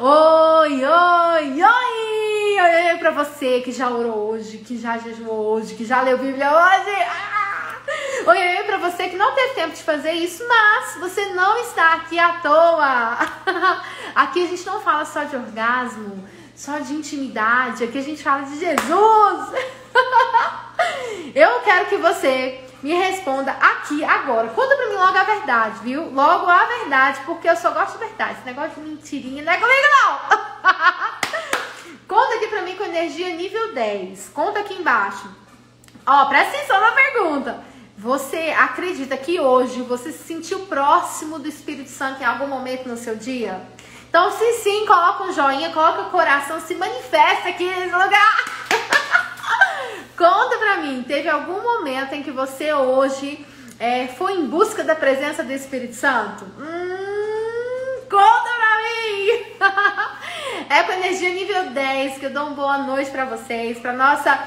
Oi, oi, oi! Oi pra você que já orou hoje, que já jejuou hoje, que já leu Bíblia hoje. Oi pra você que não teve tempo de fazer isso, mas você não está aqui à toa. Aqui a gente não fala só de orgasmo, só de intimidade, aqui a gente fala de Jesus. Eu quero que você me responda aqui, agora. Conta pra mim logo a verdade, viu? Logo a verdade, porque eu só gosto de verdade. Esse negócio de mentirinha não é comigo, não. Conta aqui pra mim com energia nível 10. Conta aqui embaixo. Ó, presta atenção na pergunta. Você acredita que hoje você se sentiu próximo do Espírito Santo em algum momento no seu dia? Então, se sim, coloca um joinha, coloca o coração, se manifesta aqui nesse lugar. Conta pra mim, teve algum momento em que você hoje foi em busca da presença do Espírito Santo? Conta pra mim! É com energia nível 10 que eu dou uma boa noite pra vocês, pra nossa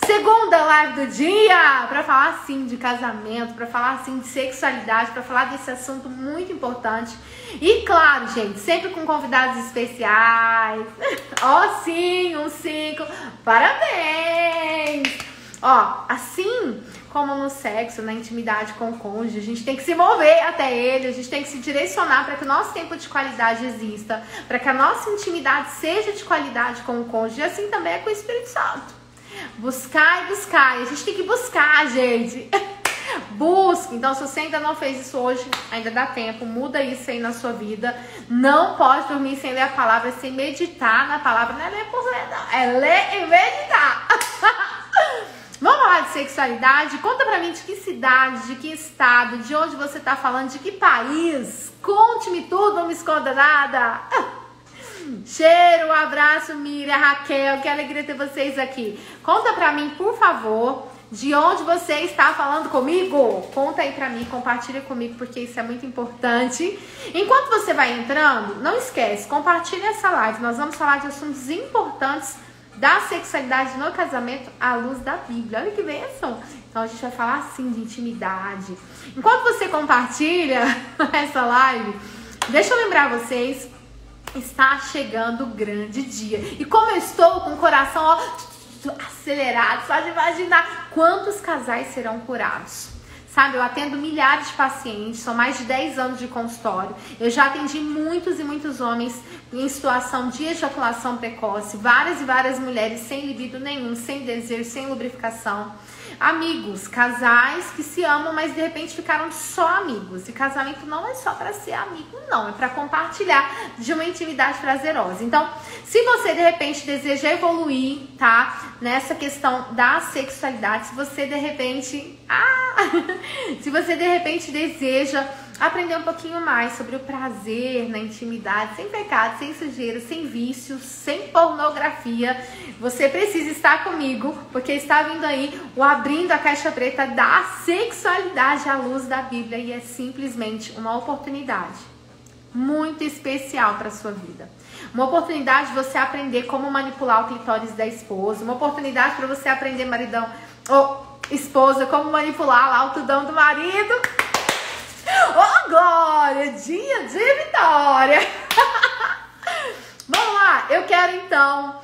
segunda live do dia, pra falar assim de casamento, pra falar assim de sexualidade, pra falar desse assunto muito importante. E claro, gente, sempre com convidados especiais. Ó, sim, um 5. Parabéns! Ó, assim como no sexo, na intimidade com o cônjuge, a gente tem que se mover até ele, a gente tem que se direcionar para que o nosso tempo de qualidade exista, para que a nossa intimidade seja de qualidade com o cônjuge, e assim também é com o Espírito Santo. Buscar e buscar, e a gente tem que buscar, gente. Busque. Então, se você ainda não fez isso hoje, ainda dá tempo, muda isso aí na sua vida. Não pode dormir sem ler a palavra, sem meditar na palavra. Não é ler por ler, não. É ler e meditar. Vamos falar de sexualidade? Conta pra mim de que cidade, de que estado, de onde você tá falando, de que país. Conte-me tudo, não me esconda nada. Cheiro, abraço, Miriam, Raquel, que alegria ter vocês aqui. Conta pra mim, por favor, de onde você está falando comigo. Conta aí pra mim, compartilha comigo, porque isso é muito importante. Enquanto você vai entrando, não esquece, compartilha essa live. Nós vamos falar de assuntos importantes da sexualidade no casamento à luz da Bíblia. Olha que bênção! Então a gente vai falar assim de intimidade. Enquanto você compartilha essa live, deixa eu lembrar vocês, está chegando o grande dia. E como eu estou com o coração acelerado, só de imaginar quantos casais serão curados. Sabe, eu atendo milhares de pacientes, são mais de 10 anos de consultório. Eu já atendi muitos e muitos homens em situação de ejaculação precoce, várias e várias mulheres sem libido nenhum, sem desejo, sem lubrificação. Amigos, casais que se amam, mas de repente ficaram só amigos. E casamento não é só para ser amigo, não. É para compartilhar de uma intimidade prazerosa. Então, se você de repente deseja evoluir, tá? Nessa questão da sexualidade, se você de repente... se você de repente deseja aprender um pouquinho mais sobre o prazer na intimidade, sem pecado, sem sujeira, sem vícios, sem pornografia, você precisa estar comigo, porque está vindo aí o Abrindo a Caixa Preta da Sexualidade à Luz da Bíblia, e é simplesmente uma oportunidade muito especial para a sua vida. Uma oportunidade de você aprender como manipular o clitóris da esposa, uma oportunidade para você aprender, maridão, esposa, como manipular lá o tudão do marido. Oh, glória! Dia de vitória! Vamos lá, eu quero então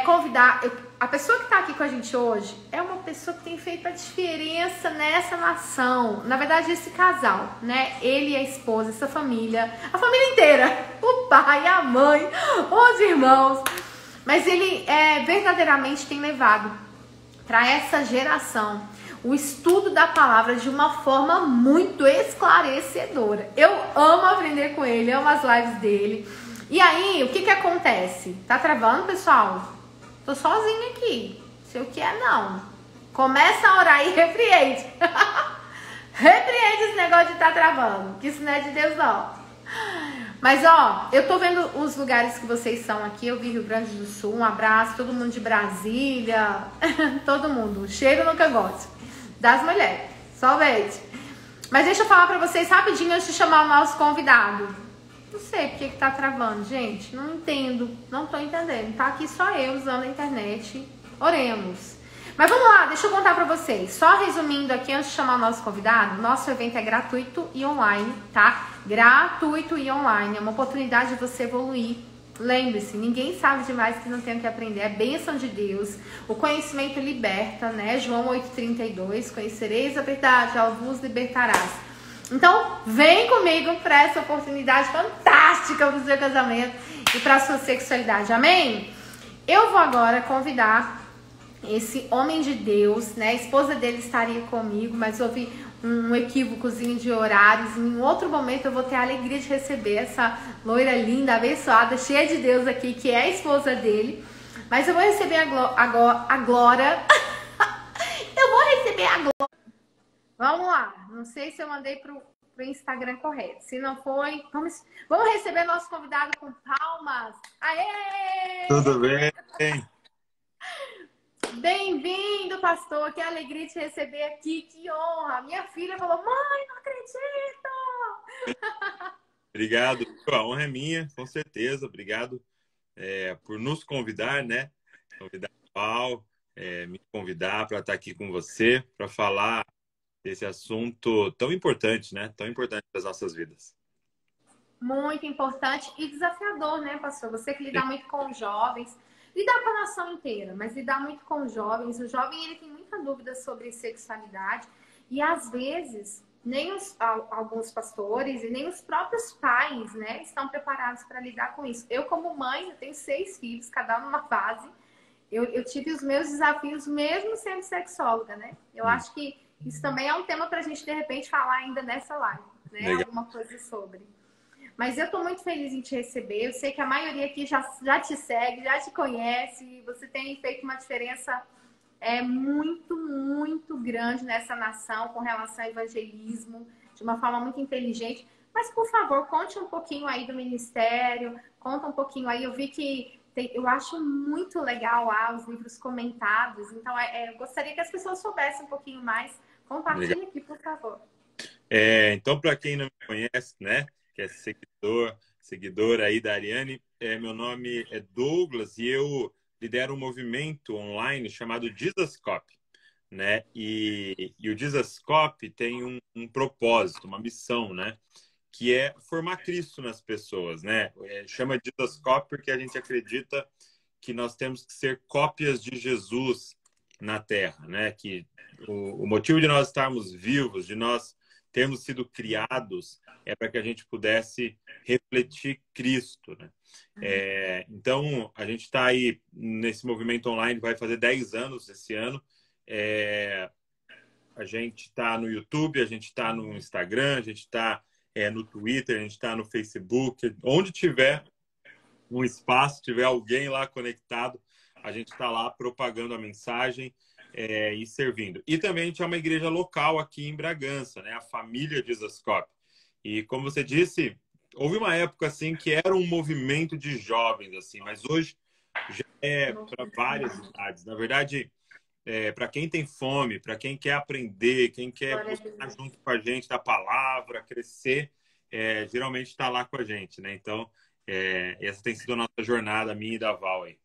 convidar... A pessoa que tá aqui com a gente hoje é uma pessoa que tem feito a diferença nessa nação. Na verdade, esse casal, né? Ele e a esposa, essa família, a família inteira, o pai, a mãe, os irmãos. Mas ele verdadeiramente tem levado para essa geração o estudo da palavra de uma forma muito esclarecedora. Eu amo aprender com ele, amo as lives dele. E aí, o que que acontece? Tá travando, pessoal? Tô sozinha aqui. Sei o que é, não. Começa a orar e repreende. Repreende esse negócio de tá travando, que isso não é de Deus, não. Mas, ó, eu tô vendo os lugares que vocês são aqui. Eu vi Rio Grande do Sul, um abraço. Todo mundo de Brasília. Todo mundo. Cheiro no cangote. Das mulheres. Só beijo. Mas deixa eu falar pra vocês rapidinho antes de chamar o nosso convidado. Não sei porque que tá travando, gente. Não entendo. Não tô entendendo. Tá aqui só eu usando a internet. Oremos. Mas vamos lá, deixa eu contar pra vocês. Só resumindo aqui, antes de chamar o nosso convidado, nosso evento é gratuito e online, tá? Gratuito e online. É uma oportunidade de você evoluir Lembre-se, ninguém sabe demais que não tem o que aprender. É bênção de Deus. O conhecimento liberta, né? João 8,32. Conhecereis a verdade, ela vos libertarás. Então, vem comigo para essa oportunidade fantástica para o seu casamento e para a sua sexualidade. Amém? Eu vou agora convidar esse homem de Deus, né? A esposa dele estaria comigo, mas houve um equívocozinho de horários. Em um outro momento eu vou ter a alegria de receber essa loira linda, abençoada, cheia de Deus aqui, que é a esposa dele. Mas eu vou receber a Glória. Eu vou receber a Glória. Vamos lá. Não sei se eu mandei pro Instagram correto. Se não foi, vamos receber nosso convidado com palmas. Aê! Tudo bem? Bem-vindo, pastor. Que alegria te receber aqui. Que honra. Minha filha falou: mãe, não acredito. Obrigado. A honra é minha, com certeza. Obrigado por nos convidar, né? Convidar o Paulo, me convidar para estar aqui com você, para falar desse assunto tão importante, né? Tão importante para as nossas vidas. Muito importante e desafiador, né, pastor? Você que lida muito com os jovens, lidar com a nação inteira, mas lidar muito com os jovens. O jovem, ele tem muita dúvida sobre sexualidade e, às vezes, nem alguns pastores e nem os próprios pais, né, estão preparados para lidar com isso. Eu, como mãe, eu tenho 6 filhos, cada um numa fase. Eu tive os meus desafios mesmo sendo sexóloga, né? Eu acho que isso também é um tema para a gente, de repente, falar ainda nessa live, né? Legal. Alguma coisa sobre. Mas eu estou muito feliz em te receber. Eu sei que a maioria aqui já te segue, já te conhece. Você tem feito uma diferença muito, muito grande nessa nação com relação ao evangelismo, de uma forma muito inteligente. Mas, por favor, conte um pouquinho aí do ministério, conta um pouquinho aí. Eu vi que eu acho muito legal lá os livros comentados. Então, eu gostaria que as pessoas soubessem um pouquinho mais. Compartilhe aqui, por favor. Então, para quem não me conhece, né? Que é seguidor aí da Ariane, meu nome é Douglas e eu lidero um movimento online chamado Jesuscope, né? E o Jesuscope tem um propósito, uma missão, né? Que é formar Cristo nas pessoas, né? Chama Jesuscope porque a gente acredita que nós temos que ser cópias de Jesus na Terra, né? Que o motivo de nós estarmos vivos, de nós termos sido criados, é para que a gente pudesse refletir Cristo, né? Então, a gente está aí nesse movimento online, vai fazer 10 anos esse ano. A gente está no YouTube, a gente está no Instagram, a gente está no Twitter, a gente está no Facebook. Onde tiver um espaço, tiver alguém lá conectado, a gente está lá propagando a mensagem e servindo. E também a gente é uma igreja local aqui em Bragança, né? A família Jesuscope. E como você disse, houve uma época assim que era um movimento de jovens, assim, mas hoje já é para várias idades. Na verdade, para quem tem fome, para quem quer aprender, quem quer buscar junto com a gente da palavra, crescer, geralmente está lá com a gente, né? Então, essa tem sido a nossa jornada, minha e da Val aí.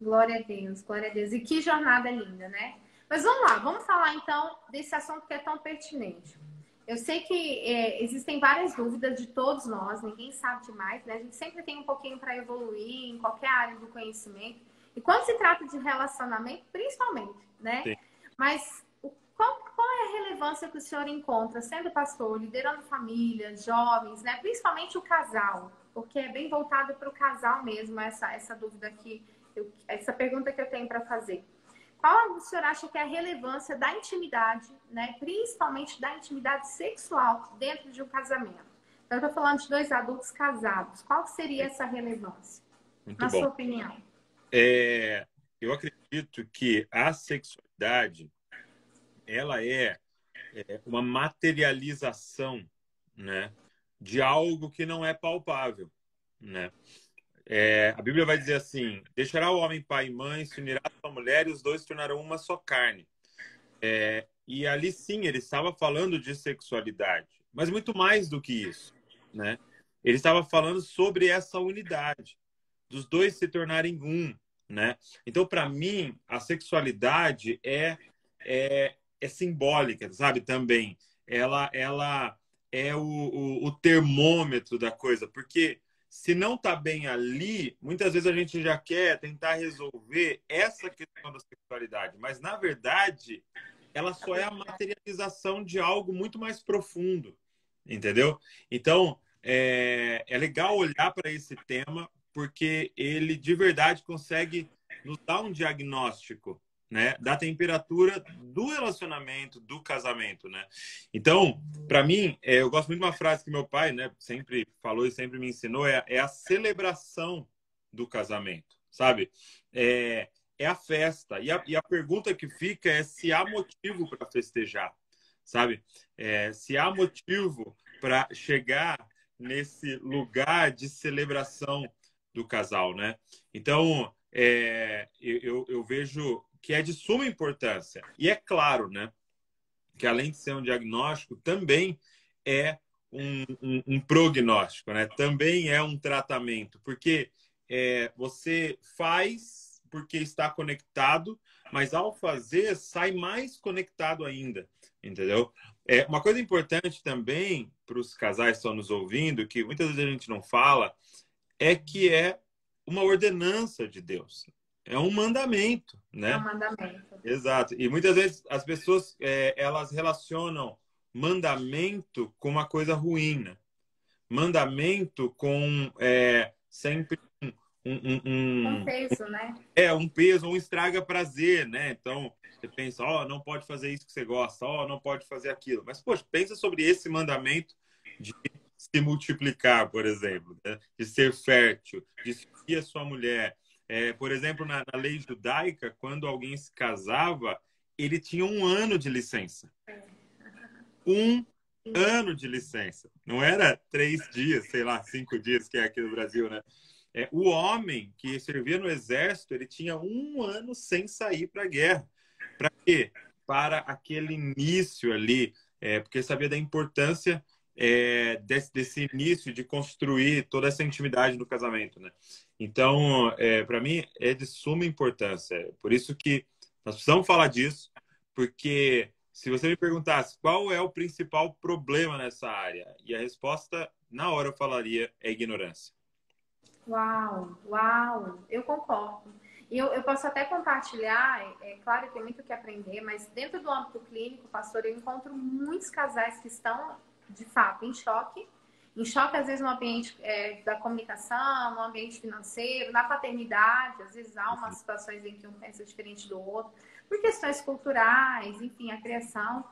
Glória a Deus, glória a Deus. E que jornada linda, né? Mas vamos lá, vamos falar então desse assunto que é tão pertinente. Eu sei que existem várias dúvidas de todos nós, ninguém sabe demais, né? A gente sempre tem um pouquinho para evoluir em qualquer área do conhecimento. E quando se trata de relacionamento, principalmente, né? Sim. Mas qual é a relevância que o senhor encontra sendo pastor, liderando família, jovens, né? Principalmente o casal, porque é bem voltado para o casal mesmo, essa dúvida aqui. Essa pergunta que eu tenho para fazer. Qual o senhor acha que é a relevância da intimidade, né? Principalmente da intimidade sexual dentro de um casamento? Então, eu estou falando de 2 adultos casados. Qual seria essa relevância? Muito na bom. sua opinião? Eu acredito que a sexualidade ela é uma materialização, né, de algo que não é palpável, né? A Bíblia vai dizer assim: deixará o homem pai e mãe, se unirá à sua mulher e os dois se tornarão uma só carne. E ali sim ele estava falando de sexualidade, mas muito mais do que isso, né? Ele estava falando sobre essa unidade, dos dois se tornarem um, né? Então, para mim, a sexualidade é simbólica, sabe? Também ela é o termômetro da coisa, porque se não está bem ali, muitas vezes a gente já quer tentar resolver essa questão da sexualidade, mas na verdade ela só é a materialização de algo muito mais profundo, entendeu? Então é legal olhar para esse tema porque ele de verdade consegue nos dar um diagnóstico, né, da temperatura do relacionamento, do casamento, né? Então, para mim, eu gosto muito de uma frase que meu pai, né, sempre falou e sempre me ensinou, é a celebração do casamento, sabe? É a festa. E a pergunta que fica é se há motivo para festejar, sabe? Se há motivo para chegar nesse lugar de celebração do casal, né? Então, eu vejo que é de suma importância. E é claro, né, que além de ser um diagnóstico, também é um prognóstico, né? Também é um tratamento, porque você faz porque está conectado, mas ao fazer sai mais conectado ainda, entendeu? Uma coisa importante também para os casais que estão nos ouvindo, que muitas vezes a gente não fala, é que é uma ordenança de Deus. É um mandamento, É um né? mandamento. Exato. E muitas vezes as pessoas elas relacionam mandamento com uma coisa ruim, né? Mandamento com sempre Com peso, né? um peso, um estraga prazer, né? Então você pensa, não pode fazer isso que você gosta, não pode fazer aquilo. Mas, poxa, pensa sobre esse mandamento de se multiplicar, por exemplo, né? De ser fértil, de servir a sua mulher. Por exemplo, na lei judaica, quando alguém se casava, ele tinha 1 ano de licença. 1 ano de licença. Não era 3 dias, sei lá, 5 dias, que é aqui no Brasil, né? O homem que servia no exército, ele tinha 1 ano sem sair para a guerra. Para quê? Para aquele início ali, porque sabia da importância desse início de construir toda essa intimidade do casamento, né? Então, para mim, é de suma importância. Por isso que nós precisamos falar disso, porque se você me perguntasse qual é o principal problema nessa área, e a resposta, na hora eu falaria, é ignorância. Uau, uau, eu concordo. E eu posso até compartilhar, claro que tem muito o que aprender, mas dentro do âmbito clínico, pastor, eu encontro muitos casais que estão, de fato, em choque às vezes no ambiente da comunicação, no ambiente financeiro, na paternidade, às vezes há umas situações em que um pensa diferente do outro, por questões culturais, enfim, a criação.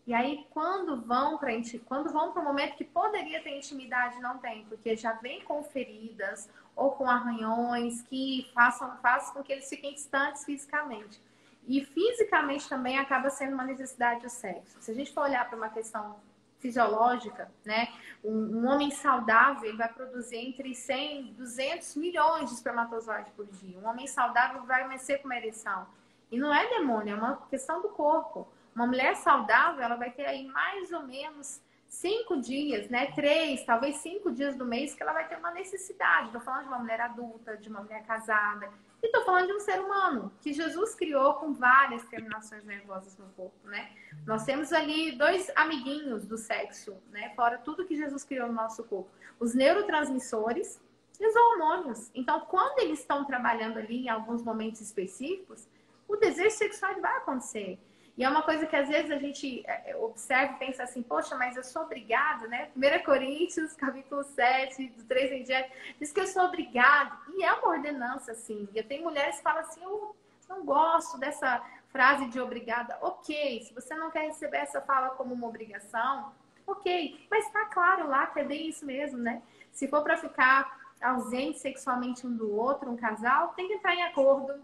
E aí, quando vão para o momento que poderia ter intimidade, não tem, porque já vem com feridas ou com arranhões que façam com que eles fiquem distantes fisicamente. E fisicamente também acaba sendo uma necessidade do sexo. Se a gente for olhar para uma questão fisiológica, né? Um homem saudável ele vai produzir entre 100 e 200 milhões de espermatozoides por dia. Um homem saudável vai nascer com uma ereção. E não é demônio, é uma questão do corpo. Uma mulher saudável, ela vai ter aí mais ou menos 5 dias, né? 3, talvez 5 dias do mês que ela vai ter uma necessidade. Estou falando de uma mulher adulta, de uma mulher casada. E estou falando de um ser humano que Jesus criou com várias terminações nervosas no corpo, né? Nós temos ali 2 amiguinhos do sexo, né? Fora tudo que Jesus criou no nosso corpo. Os neurotransmissores e os hormônios. Então, quando eles estão trabalhando ali em alguns momentos específicos, o desejo sexual vai acontecer. E é uma coisa que às vezes a gente observa e pensa assim, poxa, mas eu sou obrigada, né? 1 Coríntios, capítulo 7, do 3 em diante, diz que eu sou obrigada. E é uma ordenança, assim. E eu tenho mulheres que falam assim, eu não gosto dessa frase de obrigada. Ok, se você não quer receber essa fala como uma obrigação, ok. Mas tá claro lá que é bem isso mesmo, né? Se for para ficar ausente sexualmente um do outro, um casal, tem que entrar em acordo,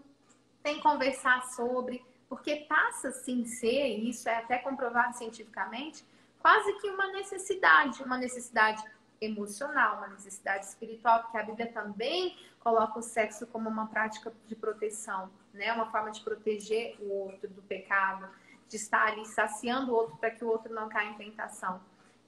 tem que conversar sobre... Porque passa sim ser, e isso é até comprovado cientificamente, quase que uma necessidade emocional, uma necessidade espiritual, porque a Bíblia também coloca o sexo como uma prática de proteção, né? Uma forma de proteger o outro do pecado, de estar ali saciando o outro para que o outro não caia em tentação.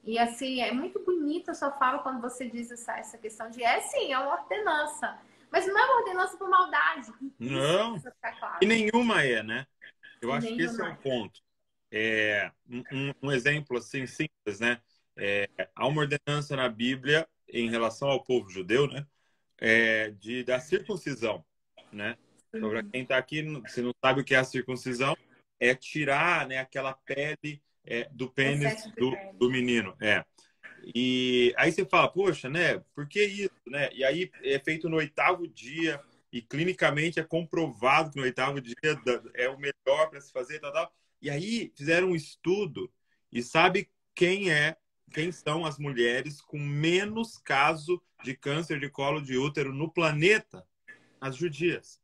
E assim, é muito bonito a sua fala quando você diz essa questão de sim, é uma ordenança. Mas não é uma ordenança por maldade. Não, Claro. e nenhuma né? Eu acho que esse é o Nenhuma. ponto. Um exemplo assim simples, né? Há uma ordenança na Bíblia em relação ao povo judeu, né? Da circuncisão, né? Então, para quem está aqui, se não sabe o que é a circuncisão, é tirar, né, aquela pele do pênis do menino. E aí você fala, poxa, né? Por que isso, né? E aí é feito no 8º dia e clinicamente é comprovado que no 8º dia é o melhor para se fazer, tal, tal. E aí fizeram um estudo e sabe quem são as mulheres com menos caso de câncer de colo de útero no planeta? As judias.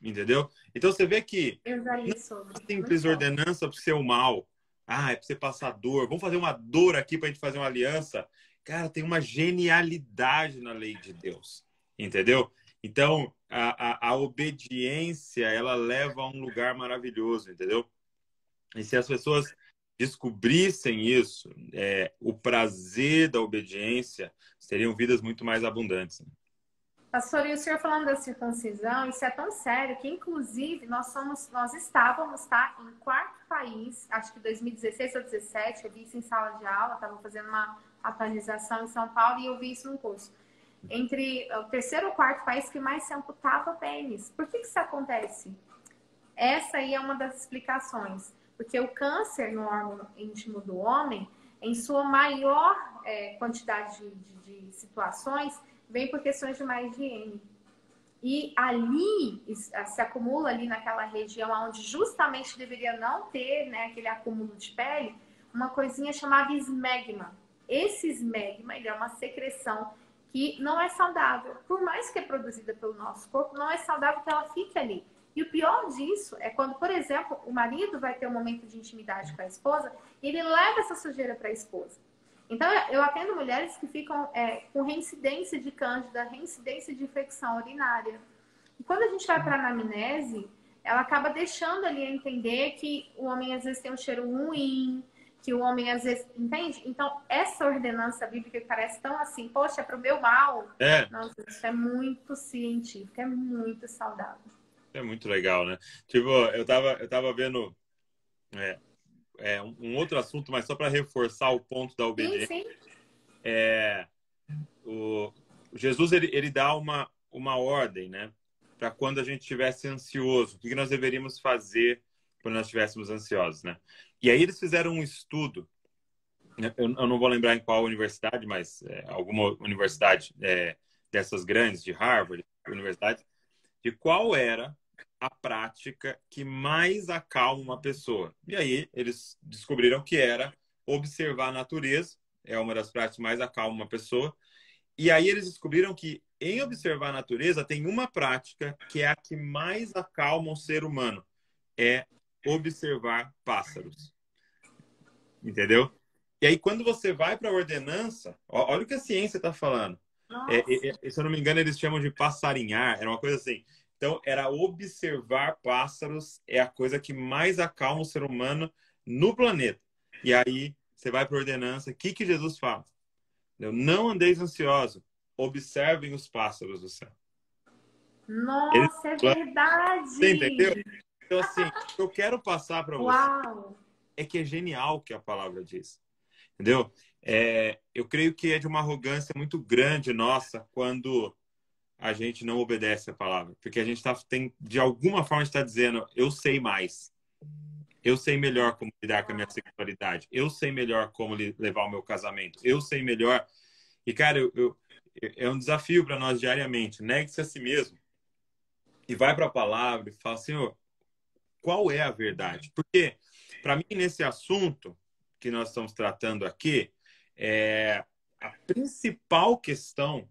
Entendeu? Então você vê que não é uma simples ordenança para o seu mal. É para você passar dor. Vamos fazer uma dor aqui para a gente fazer uma aliança. Cara, tem uma genialidade na lei de Deus. Entendeu? Então, a obediência, ela leva a um lugar maravilhoso, entendeu? E se as pessoas descobrissem isso, o prazer da obediência, teriam vidas muito mais abundantes. Pastor, e o senhor falando da circuncisão, isso é tão sério que, inclusive, nós estávamos, tá, em 4º país, acho que 2016 ou 2017, eu vi isso em sala de aula, estavam fazendo uma atualização em São Paulo e eu vi isso num curso. Entre o 3º ou 4º país que mais se amputava pênis. Por que isso acontece? Essa aí é uma das explicações. Porque o câncer no órgão íntimo do homem, em sua maior quantidade de situações, vem por questões de má higiene. E ali, se acumula ali naquela região onde justamente deveria não ter, né, aquele acúmulo de pele, uma coisinha chamada esmegma. Esse esmegma, ele é uma secreção que não é saudável. Por mais que é produzida pelo nosso corpo, não é saudável que ela fique ali. E o pior disso é quando, por exemplo, o marido vai ter um momento de intimidade com a esposa e ele leva essa sujeira para a esposa. Então, eu atendo mulheres que ficam com reincidência de cândida, reincidência de infecção urinária. E quando a gente vai para a anamnese, ela acaba deixando ali a entender que o homem às vezes tem um cheiro ruim, que o homem às vezes... Entende? Então, essa ordenança bíblica que parece tão assim, poxa, é para o meu mal. Nossa, isso é muito científico, é muito saudável. É muito legal, né? Tipo, eu tava vendo... um outro assunto, mas só para reforçar o ponto da obediência. Sim. O Jesus ele dá uma ordem, né? Para quando a gente estivesse ansioso, o que nós deveríamos fazer quando nós estivéssemos ansiosos, né? E aí eles fizeram um estudo, eu não vou lembrar em qual universidade, mas alguma universidade dessas grandes, de Harvard, universidade, de qual era a prática que mais acalma uma pessoa. E aí eles descobriram que era observar a natureza, é uma das práticas que mais acalma uma pessoa. E aí eles descobriram que em observar a natureza tem uma prática que é a que mais acalma o ser humano, é observar pássaros. Entendeu? E aí quando você vai para a ordenança, olha o que a ciência está falando. Se eu não me engano, eles chamam de passarinhar, era uma coisa assim. Então, era observar pássaros, é a coisa que mais acalma o ser humano no planeta. E aí, você vai para a ordenança, o que Jesus fala? Não andeis ansiosos, observem os pássaros do céu. Nossa, é verdade! Você entendeu? Então, assim, o que eu quero passar para você é que é genial o que a palavra diz. Entendeu? Eu creio que é de uma arrogância muito grande nossa quando a gente não obedece a palavra. Porque a gente de alguma forma, está dizendo, eu sei mais. Eu sei melhor como lidar com a minha sexualidade. Eu sei melhor como levar o meu casamento. Eu sei melhor. E, cara, é um desafio para nós diariamente. Negue-se a si mesmo. E vai para a palavra e fala, Senhor, qual é a verdade? Porque, para mim, nesse assunto que nós estamos tratando aqui, a principal questão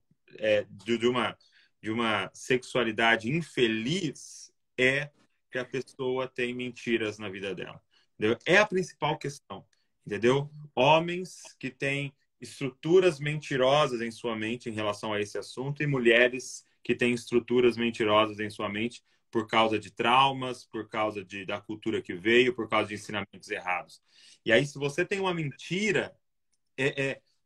de uma sexualidade infeliz é que a pessoa tem mentiras na vida dela. Entendeu? É a principal questão, entendeu? Homens que têm estruturas mentirosas em sua mente em relação a esse assunto e mulheres que têm estruturas mentirosas em sua mente por causa de traumas, por causa da cultura que veio, por causa de ensinamentos errados. E aí, se você tem uma mentira,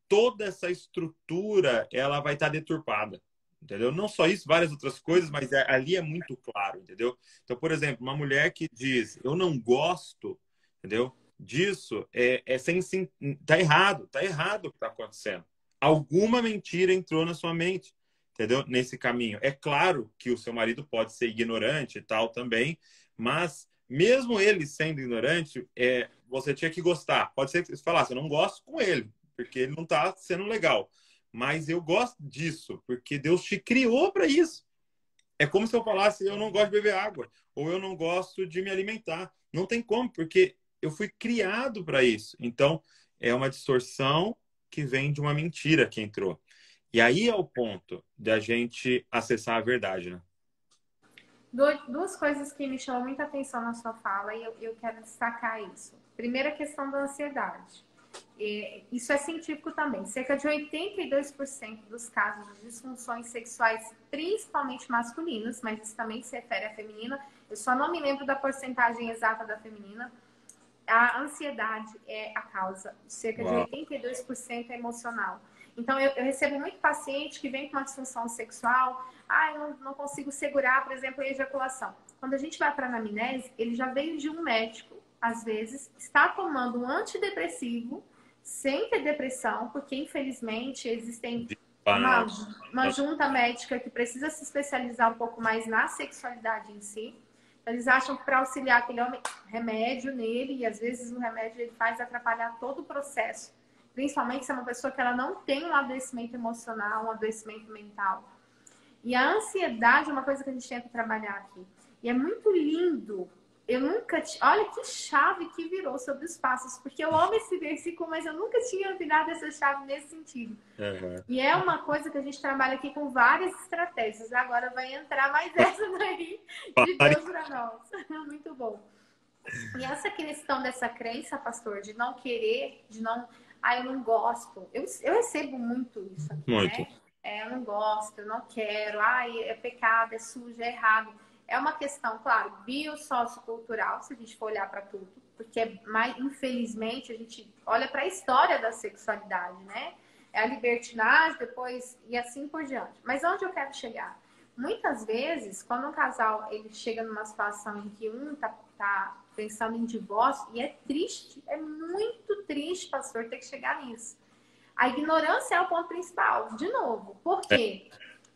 toda essa estrutura ela vai estar deturpada. Entendeu? Não só isso, várias outras coisas, mas ali é muito claro, entendeu? Então, por exemplo, uma mulher que diz, eu não gosto, entendeu? Disso, tá errado o que está acontecendo. alguma mentira entrou na sua mente, entendeu? Nesse caminho. É claro que o seu marido pode ser ignorante e tal também, mas mesmo ele sendo ignorante, você tinha que gostar. Pode ser que você falasse, eu não gosto com ele, porque ele não está sendo legal. Mas eu gosto disso, porque Deus te criou para isso. É como se eu falasse, eu não gosto de beber água, ou eu não gosto de me alimentar. Não tem como, porque eu fui criado para isso. Então, é uma distorção que vem de uma mentira que entrou. E aí é o ponto da gente acessar a verdade, né? Duas coisas que me chamam muita atenção na sua fala e eu quero destacar isso. Primeira, a questão da ansiedade. Isso é científico também. Cerca de 82% dos casos de disfunções sexuais, principalmente masculinas, mas isso também se refere à feminina, eu só não me lembro da porcentagem exata da feminina, a ansiedade é a causa. Cerca de Uau. 82% é emocional. Então, eu recebo muito paciente que vem com uma disfunção sexual. Eu não consigo segurar, por exemplo, a ejaculação. Quando a gente vai para a anamnese, ele já veio de um médico, às vezes, está tomando um antidepressivo, sem ter depressão, porque, infelizmente, existem uma junta médica que precisa se especializar um pouco mais na sexualidade em si. Eles acham que para auxiliar aquele homem, remédio nele, e às vezes o remédio ele faz atrapalhar todo o processo. Principalmente se é uma pessoa que ela não tem um adoecimento emocional, um adoecimento mental. E a ansiedade é uma coisa que a gente tem que trabalhar aqui. E é muito lindo. Eu nunca... Olha que chave que virou sobre os passos. Porque eu amo esse versículo, mas eu nunca tinha virado essa chave nesse sentido. Uhum. E é uma coisa que a gente trabalha aqui com várias estratégias. Agora vai entrar mais essa daí de Deus para nós. Muito bom. E essa questão dessa crença, pastor, de não querer, de não... eu não gosto. Eu recebo muito isso aqui, Muito. né? Eu não gosto, eu não quero. É pecado, é sujo, é errado. É uma questão, claro, biosociocultural, se a gente for olhar para tudo. Porque, infelizmente, a gente olha para a história da sexualidade, né? É a libertinagem, depois, e assim por diante. Mas onde eu quero chegar? Muitas vezes, quando um casal ele chega numa situação em que um tá pensando em divórcio, e é triste, é muito triste, pastor, ter que chegar nisso. A ignorância é o ponto principal, de novo. Por quê?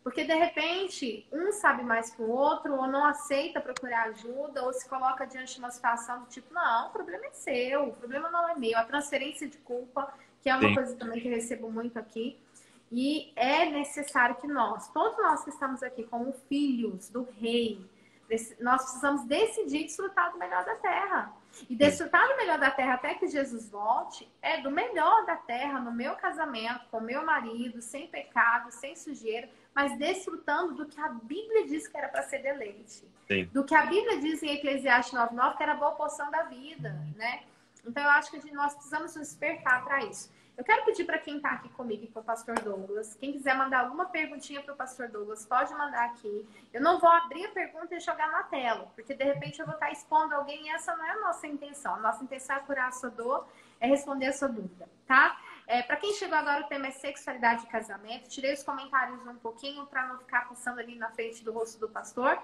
Porque, de repente, um sabe mais que o outro, ou não aceita procurar ajuda, ou se coloca diante de uma situação do tipo, não, o problema é seu, o problema não é meu. A transferência de culpa, que é uma Sim. coisa também que eu recebo muito aqui. E é necessário que todos nós que estamos aqui como filhos do rei, nós precisamos decidir desfrutar do melhor da terra. E desfrutar do melhor da terra até que Jesus volte é do melhor da terra no meu casamento, com meu marido, sem pecado, sem sujeira, mas desfrutando do que a Bíblia diz que era para ser deleite. Sim. Do que a Bíblia diz em Eclesiastes 9:9 que era a boa porção da vida, né? Então eu acho que nós precisamos nos despertar para isso. Eu quero pedir para quem está aqui comigo e para o pastor Douglas, quem quiser mandar alguma perguntinha para o pastor Douglas, pode mandar aqui. Eu não vou abrir a pergunta e jogar na tela, porque de repente eu vou estar expondo alguém e essa não é a nossa intenção. A nossa intenção é curar a sua dor, é responder a sua dúvida, tá? Para quem chegou agora, o tema é sexualidade e casamento. Tirei os comentários um pouquinho para não ficar passando ali na frente do rosto do pastor.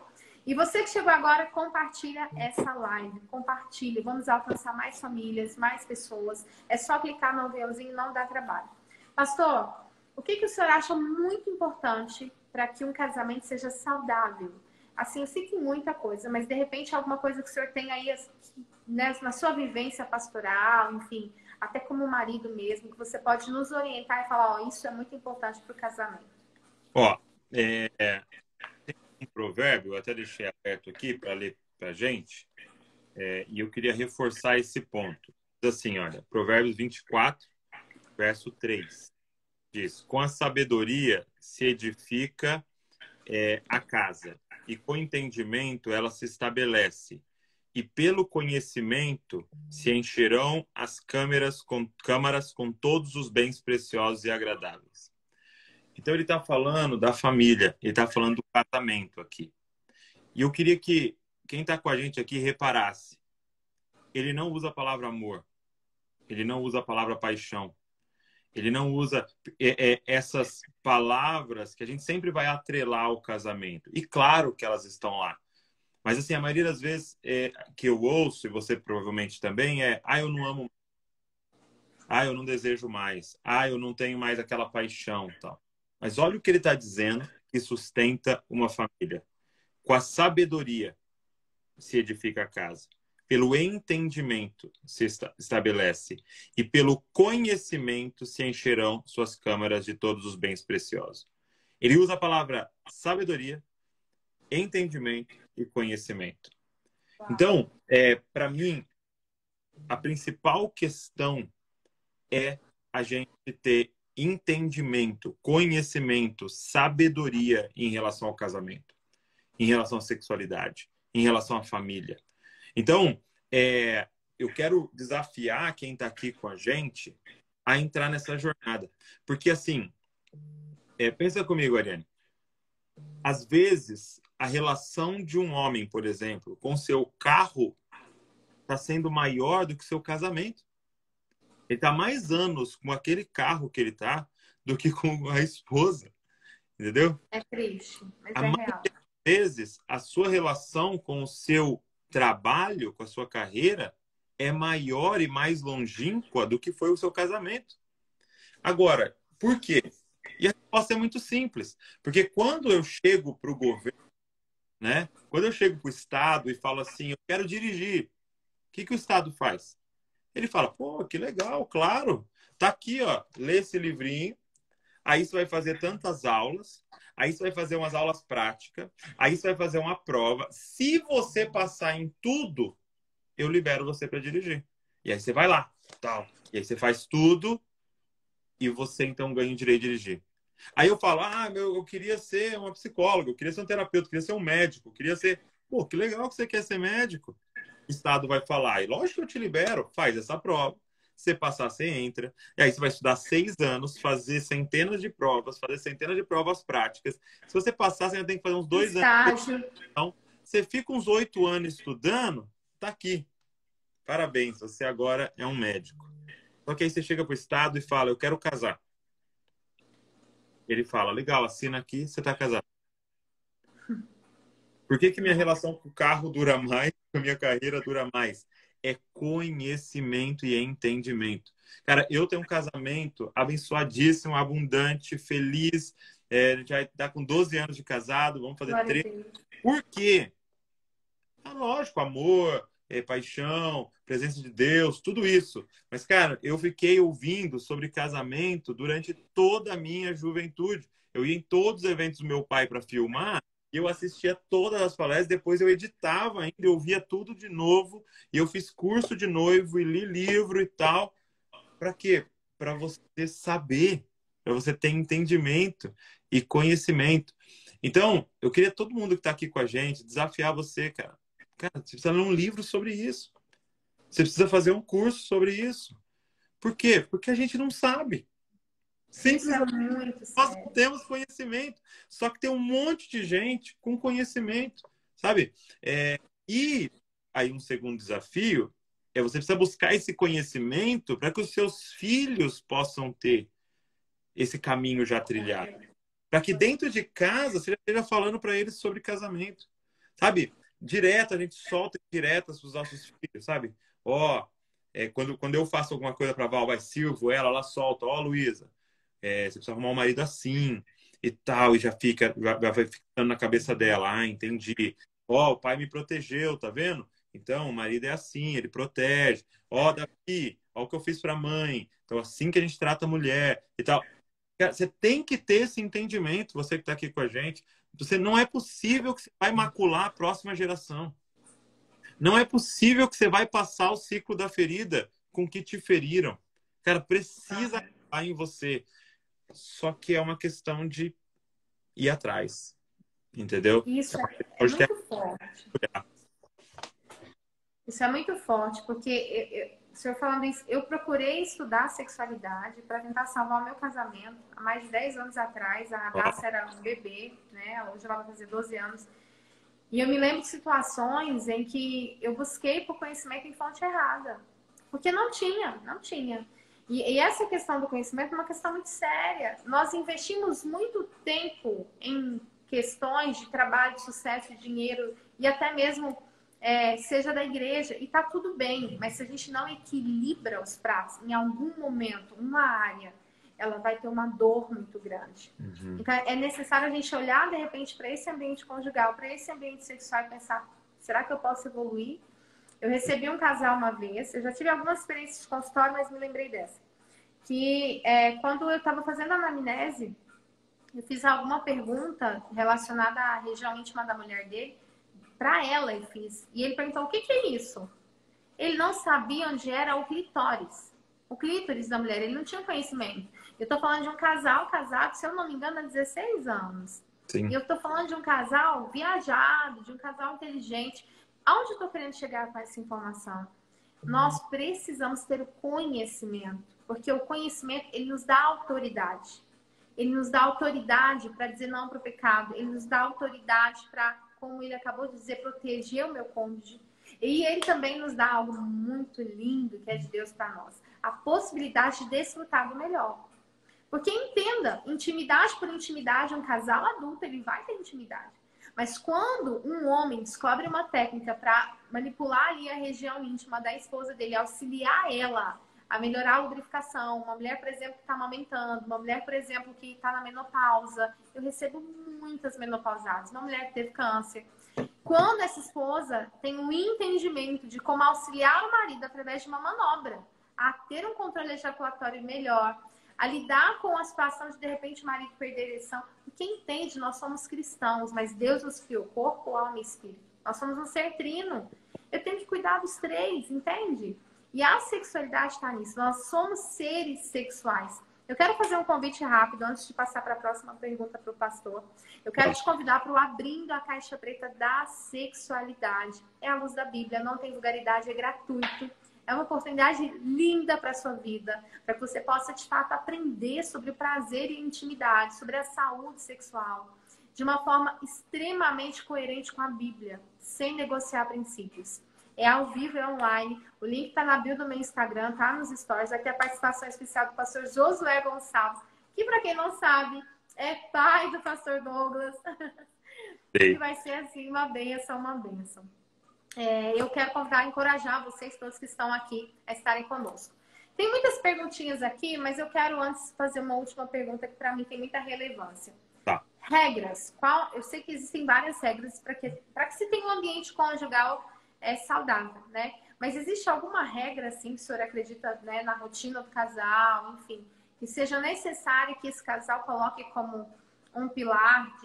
E você que chegou agora, compartilha essa live. Compartilha. Vamos alcançar mais famílias, mais pessoas. É só clicar no aviãozinho, não dá trabalho. Pastor, o que o senhor acha muito importante para que um casamento seja saudável? Assim, eu sei que muita coisa, mas de repente alguma coisa que o senhor tem aí, né, na sua vivência pastoral, enfim, até como marido mesmo, que você pode nos orientar e falar, isso é muito importante para o casamento. Um provérbio, eu até deixei aberto aqui para ler para a gente, e eu queria reforçar esse ponto. Diz assim, olha, Provérbios 24, verso 3, diz, com a sabedoria se edifica a casa, e com entendimento ela se estabelece, e pelo conhecimento se encherão as câmaras com todos os bens preciosos e agradáveis. Então ele está falando da família, ele está falando do casamento aqui. E eu queria que quem está com a gente aqui reparasse. Ele não usa a palavra amor. Ele não usa a palavra paixão. Ele não usa essas palavras que a gente sempre vai atrelar ao casamento. E claro que elas estão lá. Mas assim, a maioria das vezes que eu ouço, e você provavelmente também, eu não amo. Ah, eu não desejo mais. Ah, eu não tenho mais aquela paixão, tal. Mas olha o que ele está dizendo que sustenta uma família. Com a sabedoria se edifica a casa. Pelo entendimento se estabelece. E pelo conhecimento se encherão suas câmaras de todos os bens preciosos. Ele usa a palavra sabedoria, entendimento e conhecimento. Então, para mim, a principal questão é a gente ter entendimento, conhecimento, sabedoria em relação ao casamento, em relação à sexualidade, em relação à família. Então, eu quero desafiar quem está aqui com a gente a entrar nessa jornada. Porque, assim, pensa comigo, Ariane. Às vezes, a relação de um homem, por exemplo, com seu carro está sendo maior do que seu casamento. Ele está mais anos com aquele carro que ele está do que com a esposa, entendeu? É triste, mas A é real. maioria das vezes, a sua relação com o seu trabalho, com a sua carreira, é maior e mais longínqua do que foi o seu casamento. Agora, por quê? E a resposta é muito simples. Porque quando eu chego para o governo, né? Quando eu chego para o Estado e falo assim, eu quero dirigir, o que o Estado faz? Ele fala, pô, que legal, claro. Tá aqui, ó, lê esse livrinho. Aí você vai fazer tantas aulas. Aí você vai fazer umas aulas práticas. Aí você vai fazer uma prova. Se você passar em tudo, eu libero você para dirigir. E aí você vai lá, tal. E aí você faz tudo e você então ganha o direito de dirigir. Aí eu falo, eu queria ser uma psicóloga, eu queria ser um terapeuta, eu queria ser um médico, eu queria ser... Pô, que legal que você quer ser médico. O Estado vai falar, e lógico que eu te libero, faz essa prova. Se você passar, você entra. E aí você vai estudar 6 anos, fazer centenas de provas, fazer centenas de provas práticas. Se você passar, você ainda tem que fazer uns 2 anos. Estágio. Então, você fica uns 8 anos estudando, tá aqui. Parabéns, você agora é um médico. Só que aí você chega pro Estado e fala, eu quero casar. Ele fala, legal, assina aqui, você tá casado. Por que minha relação com o carro dura mais, com a minha carreira dura mais? É conhecimento e entendimento. Cara, eu tenho um casamento abençoadíssimo, abundante, feliz. Já está com 12 anos de casado, vamos fazer Glória a 13. Deus. Por quê? Lógico, amor, paixão, presença de Deus, tudo isso. Mas, cara, eu fiquei ouvindo sobre casamento durante toda a minha juventude. Eu ia em todos os eventos do meu pai para filmar e eu assistia todas as palestras, depois eu editava ainda, eu via tudo de novo, e eu fiz curso de noivo e li livro e tal. Para quê? Para você saber, para você ter entendimento e conhecimento. Então, eu queria todo mundo que está aqui com a gente desafiar você, cara. Cara, você precisa ler um livro sobre isso. Você precisa fazer um curso sobre isso. Por quê? Porque a gente não sabe. Isso Simples é assim, muito nós não sério. temos conhecimento. Só que tem um monte de gente com conhecimento, sabe? E aí um segundo desafio é você precisa buscar esse conhecimento para que os seus filhos possam ter esse caminho já trilhado. Para que dentro de casa você já esteja falando para eles sobre casamento. Sabe? Direto, a gente solta diretas para os nossos filhos, sabe? Quando eu faço alguma coisa para a Val, vai Silvio, ela solta, Luísa, você precisa arrumar um marido assim e tal, e já vai ficando na cabeça dela, entendi. O pai me protegeu, tá vendo? Então, o marido é assim, ele protege. Davi, o que eu fiz para a mãe. Então, assim que a gente trata a mulher e tal. Cara, você tem que ter esse entendimento, você que está aqui com a gente. Não é possível que você vai macular a próxima geração. Não é possível que você vai passar o ciclo da ferida com que te feriram. Cara, precisa estar em você. Só que é uma questão de ir atrás. Entendeu? Isso é muito forte. Isso é muito forte, porque o senhor falando isso, eu procurei estudar sexualidade para tentar salvar o meu casamento há mais de 10 anos atrás. A Radassa era um bebê, né? Hoje ela vai fazer 12 anos. E eu me lembro de situações em que eu busquei por conhecimento em fonte errada. Porque não tinha, não tinha. E essa questão do conhecimento é uma questão muito séria. Nós investimos muito tempo em questões de trabalho, de sucesso, de dinheiro e até mesmo seja da igreja, e tá tudo bem, mas se a gente não equilibra os pratos, em algum momento, uma área, ela vai ter uma dor muito grande. Uhum. Então, é necessário a gente olhar, de repente, para esse ambiente conjugal, para esse ambiente sexual e pensar, será que eu posso evoluir? Eu recebi um casal uma vez, eu já tive algumas experiências de consultório, mas me lembrei dessa. Que quando eu estava fazendo a anamnese, eu fiz alguma pergunta relacionada à região íntima da mulher dele, para ela eu fiz. E ele perguntou, o que é isso? Ele não sabia onde era o clitóris. O clítoris da mulher, ele não tinha conhecimento. Eu estou falando de um casal casado, se eu não me engano, há 16 anos. Sim. E eu estou falando de um casal viajado, de um casal inteligente. Aonde eu estou querendo chegar com essa informação? Nós precisamos ter o conhecimento, porque o conhecimento, ele nos dá autoridade. Ele nos dá autoridade para dizer não para o pecado. Ele nos dá autoridade para, como ele acabou de dizer, proteger o meu cônjuge. E ele também nos dá algo muito lindo que é de Deus para nós. A possibilidade de desfrutar do melhor. Porque entenda, intimidade por intimidade, um casal adulto, ele vai ter intimidade. Mas quando um homem descobre uma técnica para manipular ali a região íntima da esposa dele, auxiliar ela a melhorar a lubrificação, uma mulher, por exemplo, que está amamentando, uma mulher, por exemplo, que está na menopausa, eu recebo muitas menopausadas, uma mulher que teve câncer. Quando essa esposa tem um entendimento de como auxiliar o marido através de uma manobra, a ter um controle ejaculatório melhor, a lidar com a situação de repente o marido perder a ereção. Porque entende, nós somos cristãos, mas Deus nos criou corpo, alma e espírito. Nós somos um ser trino. Eu tenho que cuidar dos três, entende? E a sexualidade está nisso. Nós somos seres sexuais. Eu quero fazer um convite rápido antes de passar para a próxima pergunta para o pastor. Eu quero te convidar para o Abrindo a Caixa Preta da Sexualidade. É a luz da Bíblia, não tem vulgaridade, é gratuito. É uma oportunidade linda para a sua vida, para que você possa, de fato, aprender sobre o prazer e a intimidade, sobre a saúde sexual, de uma forma extremamente coerente com a Bíblia, sem negociar princípios. É ao vivo, é online. O link está na bio do meu Instagram, tá nos stories. Aqui a participação especial do pastor Josué Gonçalves, que, para quem não sabe, é pai do pastor Douglas. E vai ser, assim, uma bênção, uma bênção. Eu quero convidar, encorajar vocês todos que estão aqui a estarem conosco. Tem muitas perguntinhas aqui, mas eu quero antes fazer uma última pergunta que para mim tem muita relevância. Tá. Regras. Eu sei que existem várias regras para que se tenha um ambiente conjugal saudável, né? Mas existe alguma regra, assim, que o senhor acredita, né, na rotina do casal, enfim, que seja necessário que esse casal coloque como um pilar